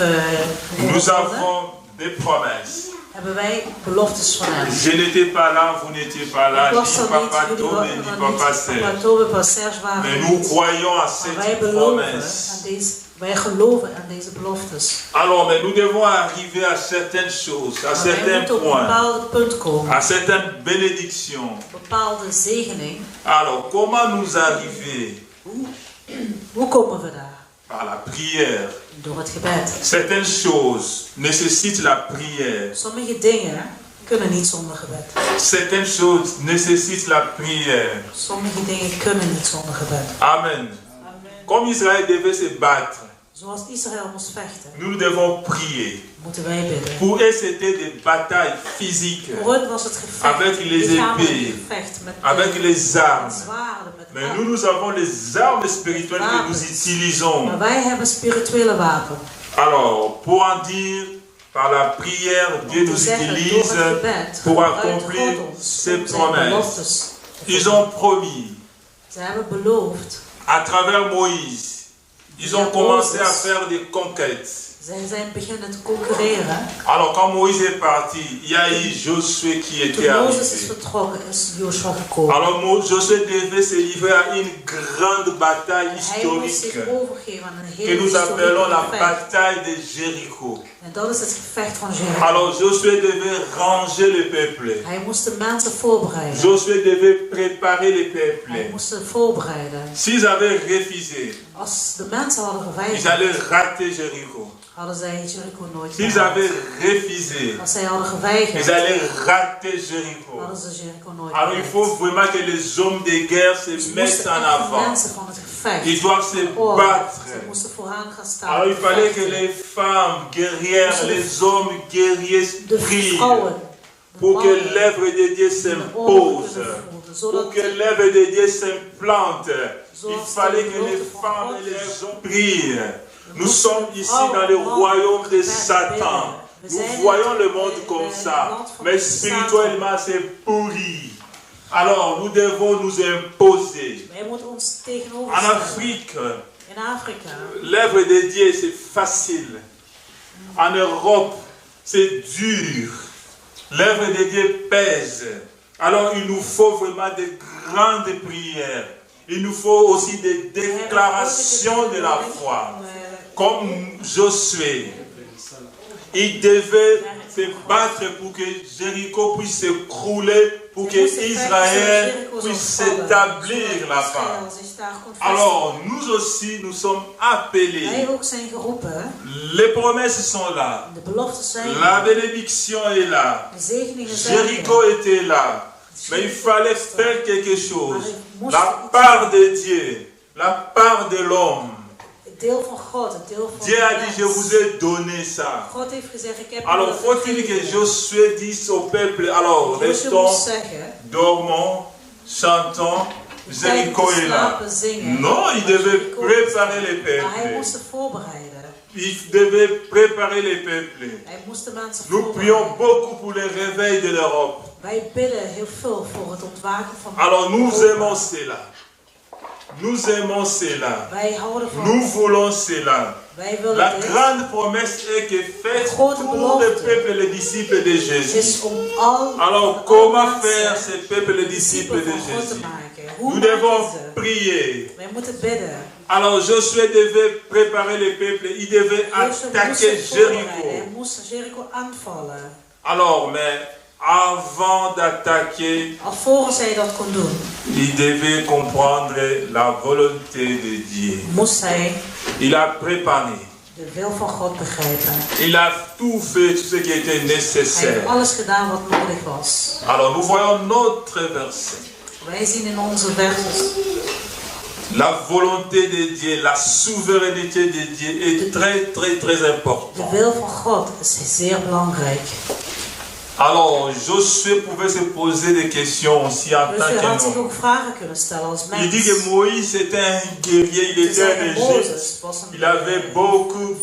nous gewonnen, avons des promesses. hebben wij beloftes van hem. Je n'étais pas là, vous n'étiez pas là, Ik was ni er Papa niet, Tome, jullie ni waren Papa er niet, Serge. Papa Tobe, Papa Serge waren Mais er nous niet. croyons à Maar wij cette geloven promesse. aan deze, wij geloven aan deze beloftes. Alors, mais nous devons arriver à certaines choses, à Maar wij certains moeten op een points, bepaald punt komen, à certaines bénédictions. een bepaalde zegening. Alors, comment nous arriver? Hoe komen we daar? Par la prière. Door het gebed. Certaines choses nécessitent la prière. Sommige dingen kunnen niet zonder gebed. Certaines choses nécessitent la prière. Sommige dingen kunnen niet zonder gebed. Amen. Comme Israël devait se battre, Zoals Israël moest vechten, nous devons prier. moeten wij bidden. Pour eux, c'était des batailles physiques, Voor hen was het gevecht, avec les lichamelijk épées, gevecht met avec les armes. zwaarden, met Mais nous avons les armes spirituelles que nous utilisons. Maar wij hebben spirituele wapen. Alors, pour en dire, par la prière, Dieu Om te nous zeggen, door utilise het gebed pour gebruikt accomplir God ons ses om zijn promesses. beloftes. Ils ont promis, Ze hebben beloofd. à travers Moïse, ils ont commencé à faire des conquêtes. Zij zijn beginnen te concurreren. Alors, quand Moïse est parti, il y a eu Josué qui était Toen Mozes is arrivé. vertrokken, is Joshua gekomen. Alors, Josué devait se livrer à une grande bataille Hij moest zich historique overgeven aan een que hele nous appelons la historische gevecht. bataille de Jéricho. En dat is het gevecht van Jericho. Alors, Josué devait ranger le peuple. Hij moest de mensen voorbereiden. Josué devait préparer le Hij peuple. moest ze voorbereiden. S'ils avaient refusé, Als de mensen hadden ils geweigerd, allaient rater Jéricho. hadden zij Jericho nooit S'ils gehaald. avaient refusé, Als zij hadden ils geweigerd, allaient rater Jéricho. hadden ze Jericho nooit Alors il gehaald. faut vraiment que les hommes de guerre se Ze mettent moesten en echt de avant. mensen van het gevecht. Ils doivent se Ze battre. moesten vooraan gaan staan. Alors il fallait que vechten. les femmes guerrières, les hommes guerriers De prient vrouwen, de pour que mannen, l'œuvre de Dieu de oorlog s'impose, kunnen voeren, pour zodat que l'œuvre de Dieu s'implante. Il Zoals fallait de que les belofte van femmes God et les is. hommes prient. Nous moesten sommes de ici vrouwen, dans le mannen, royaume de gebed Satan. bidden. We Nous zijn voyons le in monde comme het ça, land van mais Satan. spirituellement c'est pourri. Alors nous devons nous imposer. Wij moeten ons En tegenoverstellen. Afrique, In Afrika, l'œuvre de Dieu c'est facile. En Europe, c'est dur. L'œuvre de Dieu pèse. Alors il nous faut vraiment de grandes prières. Il nous faut aussi des déclarations de la foi. Comme Josué, il devait se battre pour que Jéricho puisse s'écrouler, pour que Israël puisse s'établir là-bas. Alors, nous aussi, nous sommes appelés. wij ook zijn geroepen. Les promesses sont là. De beloftes zijn La er. bénédiction est là. De zegeningen zijn Jéricho er. était là. Mais il fallait faire quelque chose. La part de Dieu, la part de l'homme. Het deel van God, het deel van Dieu a de dit, je mens. vous ai donné ça. God heeft gezegd, ik heb Alors, u dat faut-il que gegeven. Josué dise au peuple, alors Joshua restons, moest zeggen, dormons, chantons, Jéricho est là. slapen, zingen. Non, il Maar devait Jericho préparer les Maar hij moest peuples. ze voorbereiden. Il devait préparer les peuples. Hij moest de mensen Nous prions voorbereiden. beaucoup pour le réveil de l'Europe. Wij bidden heel veel voor het ontwaken van Alors nous Europa. aimons cela. Nous aimons cela. Wij houden van Nous voulons cela. Wij willen La dit. grande promesse est que faites Grote tout belofte. le peuple les disciples de Het Jésus. is om al Alors al comment mensen faire ces peuples les disciples discipelen de van God te Jésus? maken. Hoe Nous maak devons je ze? prier. Wij moeten bidden. Alors Josué devait préparer le peuple, il devait Joshua moest attaquer zich voorbereiden. Hij Jéricho. moest Jericho aanvallen. Alors, mais avant d'attaquer, alvorens hij dat kon doen, il devait comprendre la volonté de Dieu. moest hij Il a préparé. de wil van God begrijpen. Il a tout fait, tout ce qui était Hij heeft nécessaire. alles gedaan wat nodig was. Alors nous voyons notre verset. Wij zien in onze verses La volonté de Dieu, la souveraineté de Dieu est très très très de importante. wil van God is zeer belangrijk. Alors Josué pouvait se poser des questions aussi en Dus tant je had zich qu'homme. ook vragen kunnen stellen als Il dit que mens. Moïse était un guerrier, il Ze était un zeggen, Égypte. Mozes was een Il avait beaucoup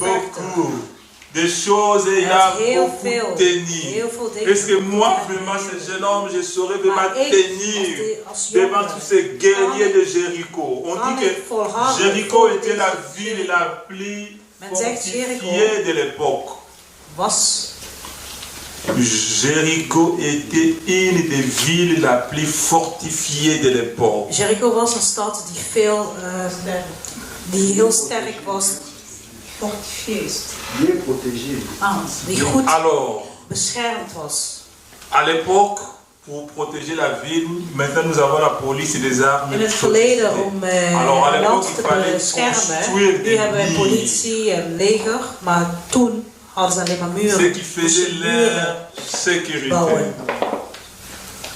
de choses et il Hij a had heel beaucoup veel tenu. dingen. Est-ce que moi, vraiment, ce jeune homme, je saurais vraiment Maar ik, tenir als devant jongen, tous ces guerriers de Jéricho? On kan dit ik que volhouden Jéricho voor était la deze ville la plus Men zegt fortifiée de l'époque. was Jéricho était une des villes la plus fortifiée de l'époque. Jericho was een stad die heel sterk was. Bien protégé. Die goed Alors, beschermd was. à l'époque, pour protéger la ville, maintenant nous avons la police et les armes. In het verleden om Alors, à het l'époque, land il te fallait beschermen. construire Nu des hebben we murs. politie en leger, maar toen hadden ze alleen maar muren. Ce qui faisait Moesten leur muren sécurité. bouwen.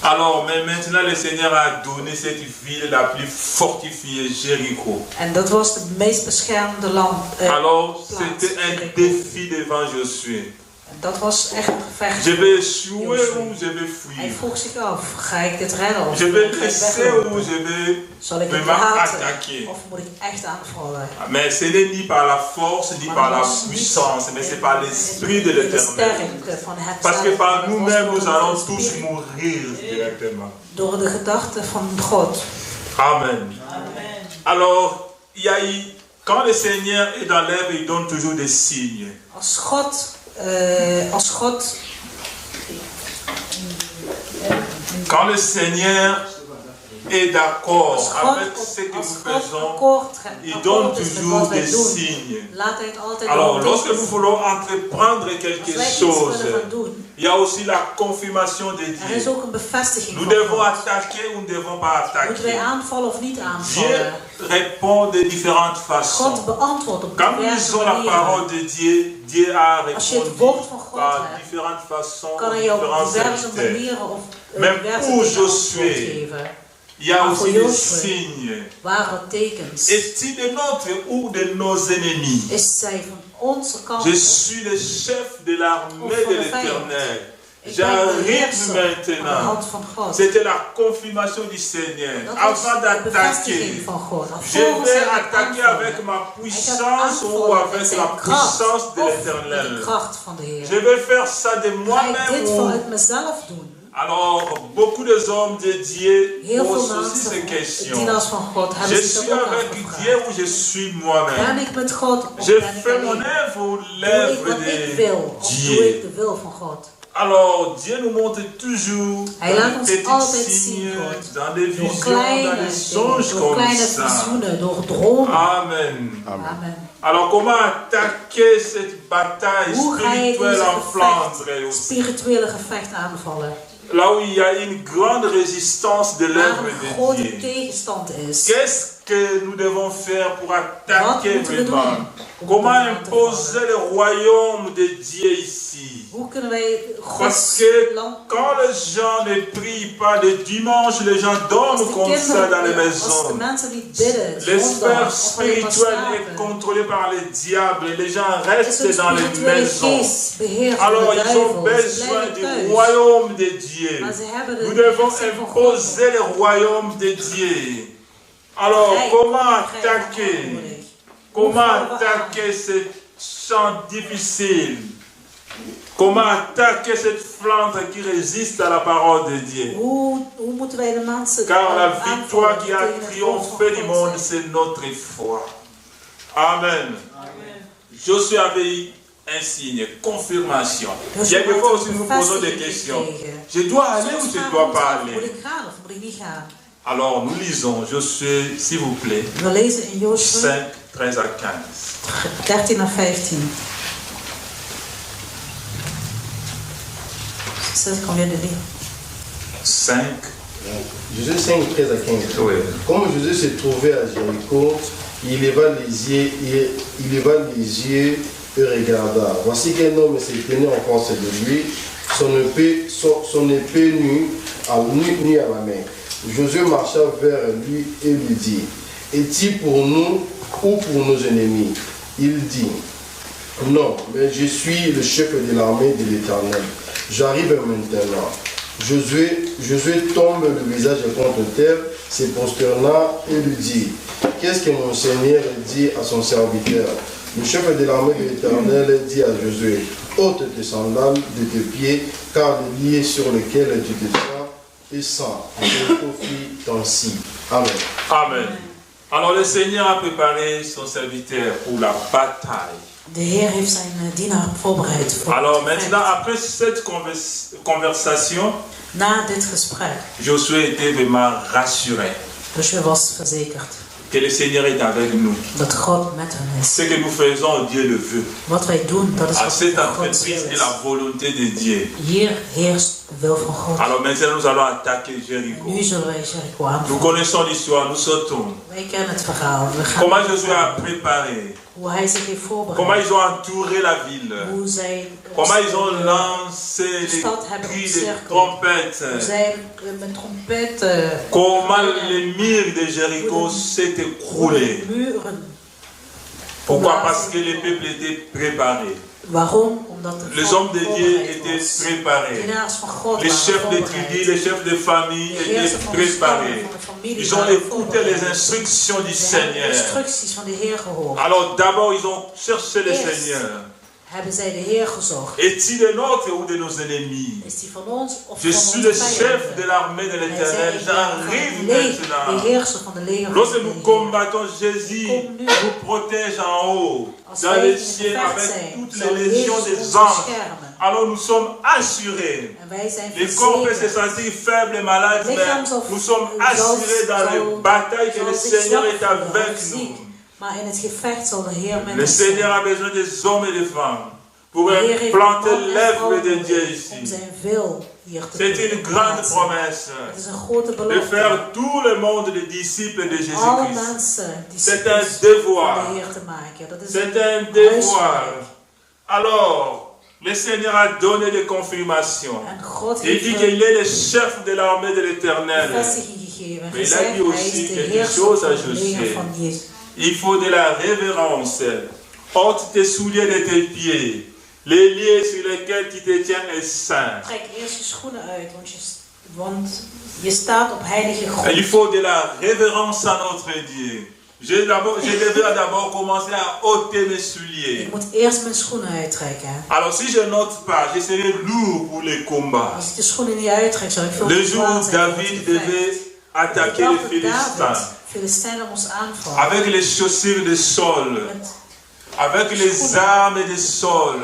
Alors, mais maintenant le Seigneur a donné cette ville la plus fortifiée, Jéricho. En dat was de meest beschermde land. Alors, plaats, c'était un Jericho. défi devant Josué. En dat was echt een gevecht. Je vais échouer ou je vais Hij fuir? vroeg zich af, ga ik dit redden of Je ga vais ik laisser weglopen? ou je vais Zal ik het vraiment laten attaquer? of moet ik echt aanvallen? Mais ce n'est ni par la force, ni Maar par dat la was niet puissance, mais c'est par l'Esprit de in de l'Éternel. sterkte van het Parce que zelf, par maar dat nous-mêmes, was nous door allons het tous spirit, mourir directement. door de gedachte van God. Amen. Alors, il y a eu, quand le Seigneur est dans l'œuvre, il donne toujours des signes. Als God Quand le Seigneur est d'accord Als avec God, ce que als nous God faisons, akkoord il donne is met toujours wat wij des doen, signes. laat hij het altijd Alors, wel lorsque nous doen. voulons entreprendre Als quelque wij iets chose, willen gaan doen, il y a aussi la confirmation de er is Dieu. ook een bevestiging Nous van devons God. attaquer ou nous ne devons pas Moeten wij attaquer. aanvallen of niet Dieu aanvallen? répond de différentes façons. God beantwoordt op Quand nous diverse lisons la parole manieren. de Dieu, Dieu a Als je het répondu woord van God par hebt, différentes façons, kan hij op différents diverse serviteurs. manieren of Même diverse pour dingen antwoord Josué, geven. il y a Maar aussi voor des Josué signes. waren tekens. Est-il de notre ou de nos ennemis? Is zij van onze kant? Je suis le chef de l'armée de l'Éternel. Ik ben de J'arrive heerser aan de maintenant. hand van God. C'était la confirmation du Seigneur. Dat was Avant de d'attaquer, bevestiging van God. je Alvorens vais hij gaat attaquer aanvallen. avec ma Hij gaat puissance ou aanvallen met avec zijn la kracht puissance de of met de l'Éternel. kracht van de Heer. Je vais faire ça de Ga ik dit moi-même. vanuit mezelf doen? Alors, beaucoup de hommes de Dieu Heel veel posent aussi mensen, ces questions. dienaars van God, Je hebben zich suis dat ook avec afgevraagd. Dieu ou je suis Ben moi-même? ik met God of Je ben ik fais mon alleen? œuvre ou Doe ik l'œuvre wat ik de wil of doe Dieu? ik de wil van God? Alors, Dieu nous montre toujours Hij dans laat des ons petits altijd zien, signes, God. dans des Door visions, kleine dans des dingen, songes door comme kleine ça. visioenen, door dromen. Amen. Amen. Alors, comment attaquer cette bataille Hoe ga je spirituelle deze en Flandre aussi? spirituele gevecht aanvallen? Là où il y a une grande résistance de Waar l'œuvre een de grote Dieu. tegenstand is. Qu'est-ce que nous devons faire pour attaquer Wat moeten we vraiment? doen? Comment imposer le royaume de Dieu ici? Hoe kunnen wij Parce Gods que land... quand les gens ne prient pas le dimanche, les gens Als dorment de comme ça dans les kinderen, als de maisons. mensen niet bidden, Les zondag, sphères of alleen maar spirituelles est slapen. contrôlée par le diable. Les gens Het is restent een dans les spirituele maisons. geest beheerd door Alors de ils ont duivel. Ze besoin blijven du thuis. royaume de Dieu. Maar ze hebben de Nous devons heersing van God. imposer le royaume de Dieu. Alors Vrij- comment vrij van God attaquer? nodig. Comment Hoe vallen we aan? attaquer ce champ difficile? Comment attaquer cette Flandre qui résiste à la parole de Dieu? Hoe moeten wij de mensen Car la aanvallen victoire qui a tegen het woord van triomphé du God monde, zijn? c'est notre foi. Amen. Josué avait eu un signe, confirmation. Josué Quelquefois had aussi een nous posons des bevestiging questions. gekregen. Je dois aller ou Soms je ne vragen we dois ons pas af, moet aller? ik gaan of moet ik niet gaan? Alors nous lisons Josué, s'il vous plaît, We lezen in Joshua 5, 13 à 15. 13 à 15. C'est ce qu'on vient de dire. 5. Jésus 5, 13 à 15. Oui. Comme Jésus se trouvait à Jéricho, il leva les yeux et regarda. Voici qu'un homme se tenait en face de lui, son épée nue à la main. Jésus marcha vers lui et lui dit, est-il pour nous ou pour nos ennemis? Il dit, non, mais je suis le chef de l'armée de l'Éternel. J'arrive maintenant. Josué tombe le visage contre terre, se prosterna et lui dit, qu'est-ce que mon Seigneur dit à son serviteur? Le chef de l'armée de l'Éternel dit à Josué, ôte tes sandales de tes pieds, car le lieu sur lequel tu te tiens est saint. Confie ainsi. Amen. Amen. Alors le Seigneur a préparé son serviteur pour la bataille. De Heer heeft zijn dienaar voorbereid voor Alors het maintenant, gevecht. après cette conversation, Na dit gesprek, Josué était vraiment rassuré Joshua was verzekerd que le Seigneur est avec nous. dat God met hen is. Ce que nous faisons, Dieu le veut. Wat wij doen, dat is À wat cette Gods entreprise wil est is. la volonté de Dieu. Hier heerst de wil van God. Alors maintenant, nous allons attaquer Jéricho. Nu zullen wij Jericho Nous aanvallen. connaissons l'histoire, nous sautons. Wij kennen het verhaal. We gaan Comment Josué a préparé, hoe hij zich heeft comment voorbereid. ils ont entouré la ville, Hoe zij comment ils ont lancé les cris, les trompettes, Hoe zij met trompet comment les murs de Jéricho s'est écroulé. muren. Pourquoi? Parce que le peuple était préparé. Waarom? Omdat de Les hommes de Dieu étaient préparés. dienaars van God Les waren chefs de voorbereid. tribu, les chefs de famille De étaient heerser van de stammen, préparés. van de familie Ils ont waren écouté les voorbereid. instructions du Ze hebben de Seigneur. instructies van de Heer gehoord. Alors d'abord, ils ont cherché le Eerst Seigneur. hebben zij de Heer gezocht. Est-il de notre ou de nos ennemis? Is die van ons of Je van suis onze le chef de vijanden? l'armée de Hij l'Éternel. zei, J'arrive de maintenant. heerser van de leger. Lorsque nous combattons, Jésus Kom nu. nous protège en haut, Als dans wij les in cieux, gevecht avec zijn, toutes zal les légions Jezus des ons anges. beschermen. Alors nous sommes assurés. En wij zijn Les corps peuvent se verzekerd. sentir faibles et malades, mais nous sommes assurés dans les batailles que le Seigneur est avec nous. Maar in het gevecht zal de Heer met Le ons zijn. Seigneur a besoin des hommes et des femmes pour De Heer heeft implanter man en l'œuvre vrouw de Dieu nodig ici. om zijn wil hier te C'est une grande plaatsen. promesse Het is een grote de belofte. faire tout le monde des disciples de Alle Jésus-Christ. mensen die C'est van un devoir. de Heer te maken. Dat is C'est een un devoir. huiswerk. Alors, le Seigneur a donné des confirmations. En God Il heeft dit een qu'il est le chef de l'armée de l'Éternel. bevestiging gegeven. Mais il a Gezegd, dit hij aussi is de quelque heerser chose van à het Josué. leger van Jezus. Il faut de la révérence. Ôte tes souliers de tes pieds. Les lieux sur lesquels tu te tiens est saint. Trek eerst je schoenen uit, want je staat op heilige grond. Il faut de la révérence à notre Dieu. Je devais d'abord commencer à ôter mes souliers. Ik moet eerst mijn schoenen uittrekken. Alors si je n'ôte pas, je serai lourd pour les combats. Als ik de schoenen niet uittrek, zal ik veel Le te jour zwaar où zijn voor David het devait gevecht. attaquer les Philistins David Filistijnen moest aanvallen. avec les chaussures de Saul, Met avec les armes de Saul,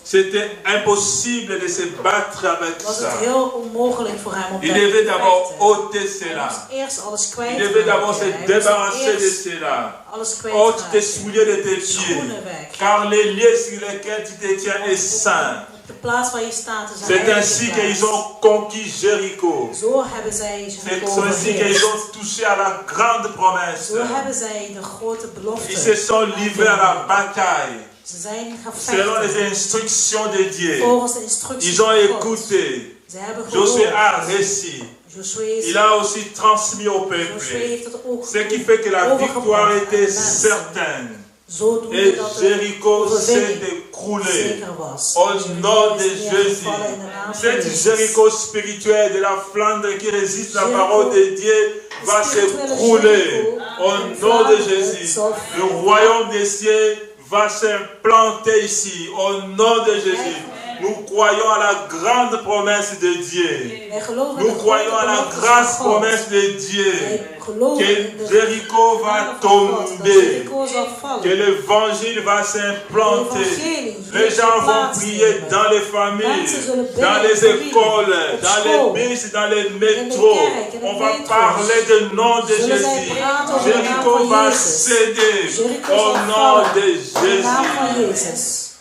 c'était impossible de se battre avec was ça. het heel onmogelijk voor hem om Il daarmee devait te d'abord vechten. ôter Hij cela. moest eerst alles Il kwijt. devait d'abord se débarrasser de cela. Alles Ôte tes kwijt. souliers de tes pieds, Schoenen weg. car les lieux sur lesquels tu te tiens est saint. Op de plaats waar je staat is een C'est heilige ainsi plaats. qu'ils ont conquis Jéricho. Zo hebben zij C'est Jericho ainsi qu'ils overheerst. ont touché à la grande promesse. Zo hebben zij de grote belofte. Ils se sont livrés à la bataille Ze zijn gaan selon les vechten instructions de Dieu. volgens de instructies Ils ont van God. écouté. Ze hebben Josué a gehoord. réussi. Josué is- Il a aussi transmis au Josué peuple. heeft het ook Ce qui fait que la overgebracht victoire aan de était mensen. certaine. Zodoende Et dat de Jéricho s'est overwinning écroulé. zeker was. Au Jericho nom is de neergevallen Jésus. in de naam van Cette Jezus. Jéricho spirituelle de la Flandre qui résiste la Jéricho, parole de Dieu va spirituele s'écrouler. Jéricho, Au in nom de Vlaanderen Jésus. zal Le royaume des cieux va s'implanter ici. Au nom de Jésus. Nous croyons à la grande promesse de Dieu. Wij geloven in Nous de croyons grote à la beloftes grande van God. promesse de Dieu. Wij geloven in Que de Jéricho va genade van God, dat tomber. Jericho zal vallen. Que l'évangile va s'implanter. L'évangile Les hier gens vont plaats prier nemen. dans les familles, Mensen zullen bidden dans in les familie, écoles, op dans school, les bus, dans les in de métros. kerk, in de On va metro's. parler du nom de Zullen zij Jésus. praten over de naam Jéricho van va Jezus. céder Jericho au zal nom vallen de in de naam van Jésus. Jezus.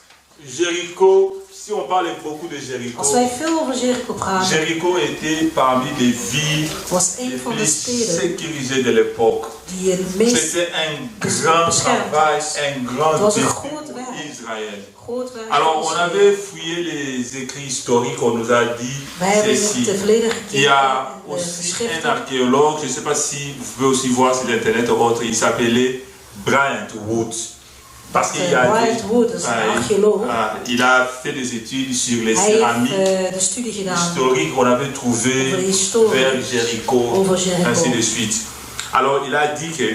Jéricho si on parle beaucoup de Jéricho, Als wij veel over Jericho praten, Jéricho était parmi les villes was les een van de plus steden sécurisées de l'époque. die het meest C'était un grand travail, un grand Het was een défi groot pour werk. Israël. groot werk. Alors, on Israël. avait fouillé les écrits historiques, on nous a dit Wij hebben ceci. het verleden Il y a gekeken in de aussi un geschriften. archéologue, je ne sais pas si vous pouvez aussi voir sur internet ou autre, il s'appelait Bryant Woods. Parce qu'il y a Bryant Woods, dat is een archeoloog. il a fait des études sur les Hij heeft céramiques de studie gedaan historiques qu'on avait trouvées over de historie, vers Jéricho, over Jericho. ainsi de suite. Alors, il a dit que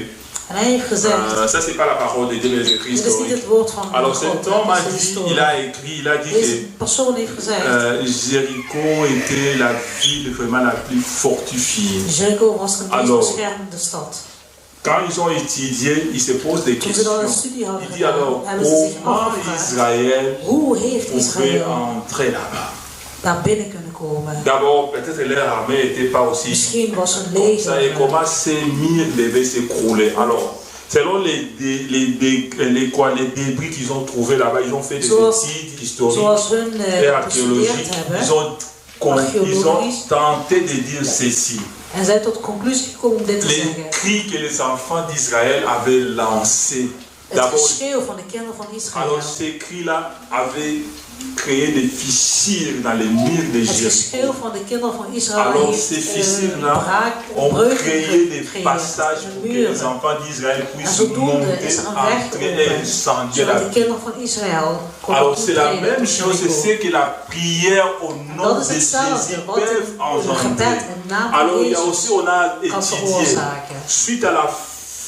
En hij heeft gezegd, ça, c'est pas la parole de Dieu, mais les écrits dit is niet historiques. het woord van Alors, God, cet homme a dat is de dit, historie. il a écrit, il a dit Deze que persoon heeft gezegd, Jéricho était la ville vraiment la plus fortifiée. Jericho was de meest Alors, beschermde stad. Quand ils ont étudié, ils se posent des Toen ze dan een questions. studie hadden Il dit alors, gedaan, hebben ze zich comment afgevraagd, Israël hoe heeft pouvait Israël entrer là-bas? daar binnen kunnen komen? D'abord, peut-être leur armée n'était pas aussi Misschien was een comme ça. Et leger. comment ces murs devaient s'écrouler? Alors, selon les débris qu'ils ont trouvés là-bas, ils ont fait des études historiques Zoals hun et bestudeerd archéologiques. hebben. Ils ont tenté de dire ceci. En zijn tot de conclusie gekomen om dit te Les zeggen. cris que les enfants d'Israël avaient lancés. Het D'abord, geschreeuw van de kinderen van Israël. alors ces cris-là avaient créé des fissures dans les murs de Het Jéricho. geschreeuw van de kinderen van Israël Alors heeft ces fissures-là ont breuken créé des gecreëerd. passages pour que les enfants d'Israël En puissent zodoende monter, is er een weg entrer et open, descendre la zodat de ville. kinderen van Israël konden Alors c'est la toetreden même tot chose, Jericho. c'est que la prière au nom Dat de is hetzelfde Jésus wat peuvent een gebed engendrer. in naam van Alors il y a Jezus aussi, on a kan étudié, veroorzaken. suite à la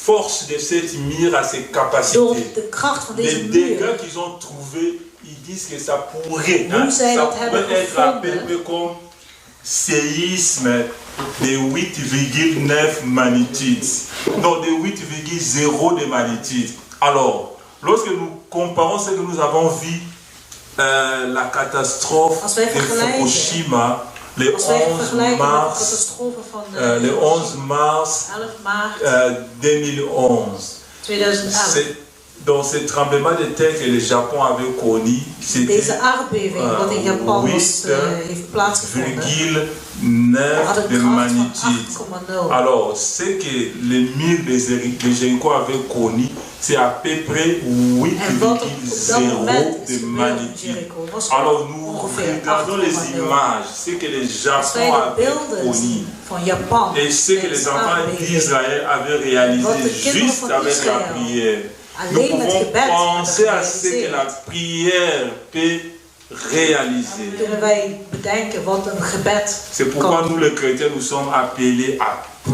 force de cette mire, à ses Door capacités, de kracht van les deze muur. dégâts qu'ils ont trouvés, ils disent que ça pourrait, Hoe zij ça dat hebben pourrait être à peu gevonden. près comme séisme de 8,9 magnitudes. Non, de 8,0 de magnitude. Alors, lorsque nous comparons ce que nous avons vu, la catastrophe Als wij de vergelijken- Fukushima, le Als wij 11 vergelijken met de mars, catastrofe van le 11 mars 11 maart 2011. 2011. Dans ce tremblement de terre que le Japon avait connu, c'était Deze aardbeving wat in Japan heeft plaatsgevonden, 8,9 had de een kracht magnitude. van 8,0. Alors, ce que les murs de Jéricho avaient connu, c'est à peu près En wat op dat 8,0 moment is de gebeurd in magnitude. Jericho was Alors, nous ongeveer regardons les 8,0. images, ce que les Als wij Japon de avaient beelden connu. zien van Japan, Et ce que les deze enfants aardbeving, d'Israël avaient réalisé Wat de kinderen juste van avec la Israël prière. Nous alleen met pouvons gebed penser à hebben ce que gerealiseerd. la prière peut réaliser. Dan kunnen wij bedenken wat een gebed C'est pourquoi kan. nous les chrétiens, nous sommes appelés à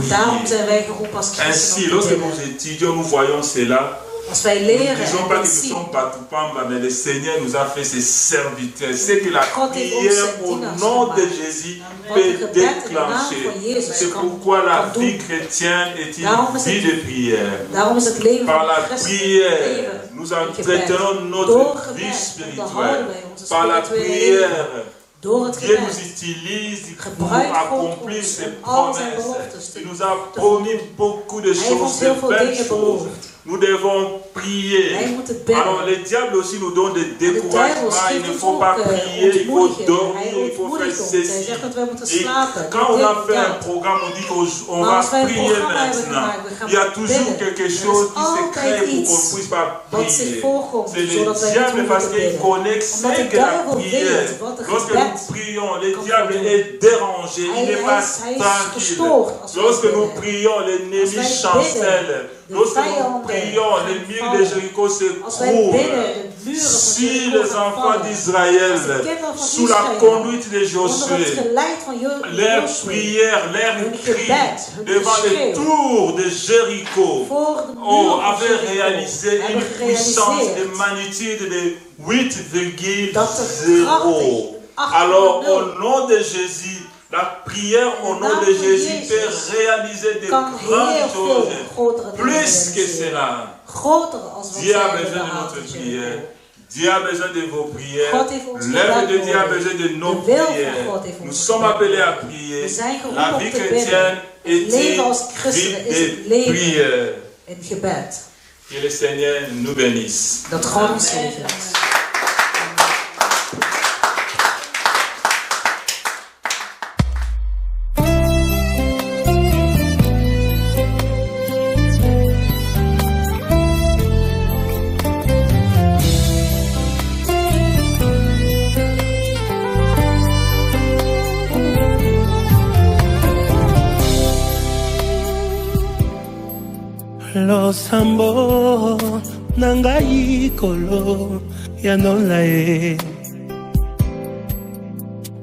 Daarom prier. zijn wij geroepen als Ainsi, christenen om lorsque te nous bidden. étudions, nous voyons cela. Als wij Nous leren ne disons en pas que dit nous zien, sommes Batupamba, mais le Seigneur nous a fait ses serviteurs. C'est que la God heeft ons prière zijn au dienaars nom de gemaakt. Jésus Wat een peut gebed in de naam déclencher. van Jezus C'est kan- pourquoi la kan doen. vie chrétienne est Daarom une is vie het- de prière. Daarom is het leven Par van la de christen prière, leven nous een gebed. entretenons Door notre vie gebed onderhouden spirituelle. wij onze Par la spirituele leven. prière, Door het Dieu nous gebed. utilise pour Gebruik God accomplir ons ses om al zijn promesses. beloftes te Il nous a promis beaucoup de Hij heeft ons choses, heel de veel belles dingen choses. beloofd. Nous devons prier. Wij moeten bidden. Alors le diable aussi nous donne des De duivel découragements. Il schiet ne ons faut pas ook prier, il faut ontmoedigen. dormir, Hij il faut faire ontmoedigt ons. Hij ceci. zegt dat wij moeten Et slapen. quand on a Dit, fait un dat. programme, on dit qu'on Maar va als wij een prier programma hebben maintenant. gemaakt, we gaan Il y a toujours bidden. quelque Er is chose qui se altijd crée pour iets qu'on ne puisse pas wat zich prier. voorkomt, C'est le zodat wij niet diable hoeven parce te qu'il bidden. connaît Omdat ce de que la duivel prière. weet wat een Lorsque gebed nous prions, le kan diable doen. est dérangé, il n'est pas Hij is tranquille. gestoord als wij Lorsque nous bidden. prions, l'ennemi wij chancelle. de Lorsque nous vijanden prions, les gaan murs de vallen. Jéricho se Als wij bidden, couvrent. de muren van Si Jericho les gaan enfants vallen. d'Israël, Als de kinderen van sous la Israël, conduite de onder het Josué, geleid van leur Joshua, prière, leur hun cri gebed, hun devant le geschreeuw tour de Jéricho, voor de muren van avait Jericho réalisé une hebben puissance de gerealiseerd magnitude de dat de kracht 8,0. is, Alors, 8,0. au nom de Jésus, la prière au nom naam de van Jésus Jezus peut réaliser de kan grandes heel veel choses. grotere dingen Plus que realiseren. cela. Groter als wat Dieu a zij besoin hebben de behaald notre in prière. Jericho. Dieu a besoin de vos prières. God heeft ons L'œuvre de gebed Dieu a nodig. besoin de nos De wil van prières. God heeft Nous ons sommes gebed appelés à nodig. prier. We zijn geroepen La om vie te chrétienne bidden. Het est leven als une christenen vie is het de leven prière. in gebed. Que le Seigneur nous bénisse. Dat God ons zegent. losambo na ngai kolo ya nola ye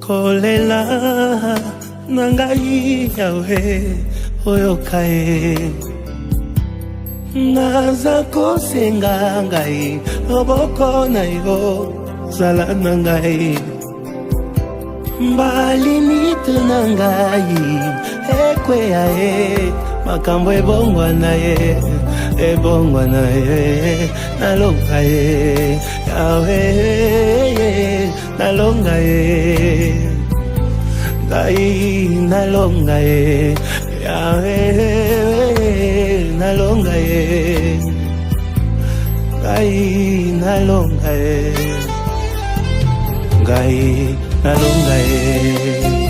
kolela na ngai yawe oyoka ye naza kosenga ngai loboko na yo zala na ngai mbalimite na ngai ekwea ye makambo ebongwana ye nalonga ye yawe nalonga ye ngai nalonga ye yawe nalonga ye ngai nalonga ye ngai nalonga ye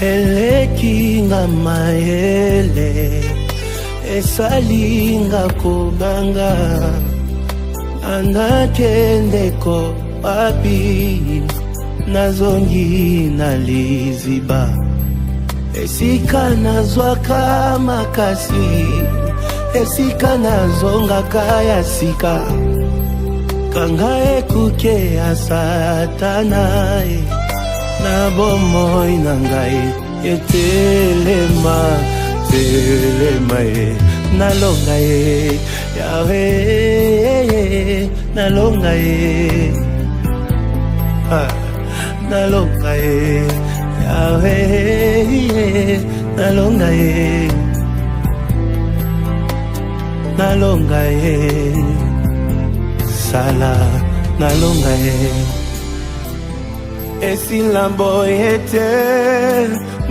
elekinga mayele esalinga kobanga anakendeko wapi nazongi na liziba esika nazwaka makasi esika nazongaka ya sika kanga ekuke ya satana na bomoi na ngai etelema telema ye nalonga ye yawe nalonga ye nalonga ye yawe nalonga ye nalonga ye sala nalonga ye esila boyete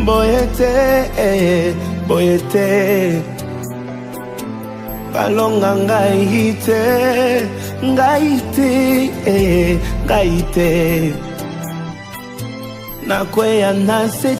boyete boyete balonga ngai te ngaite nakweya nase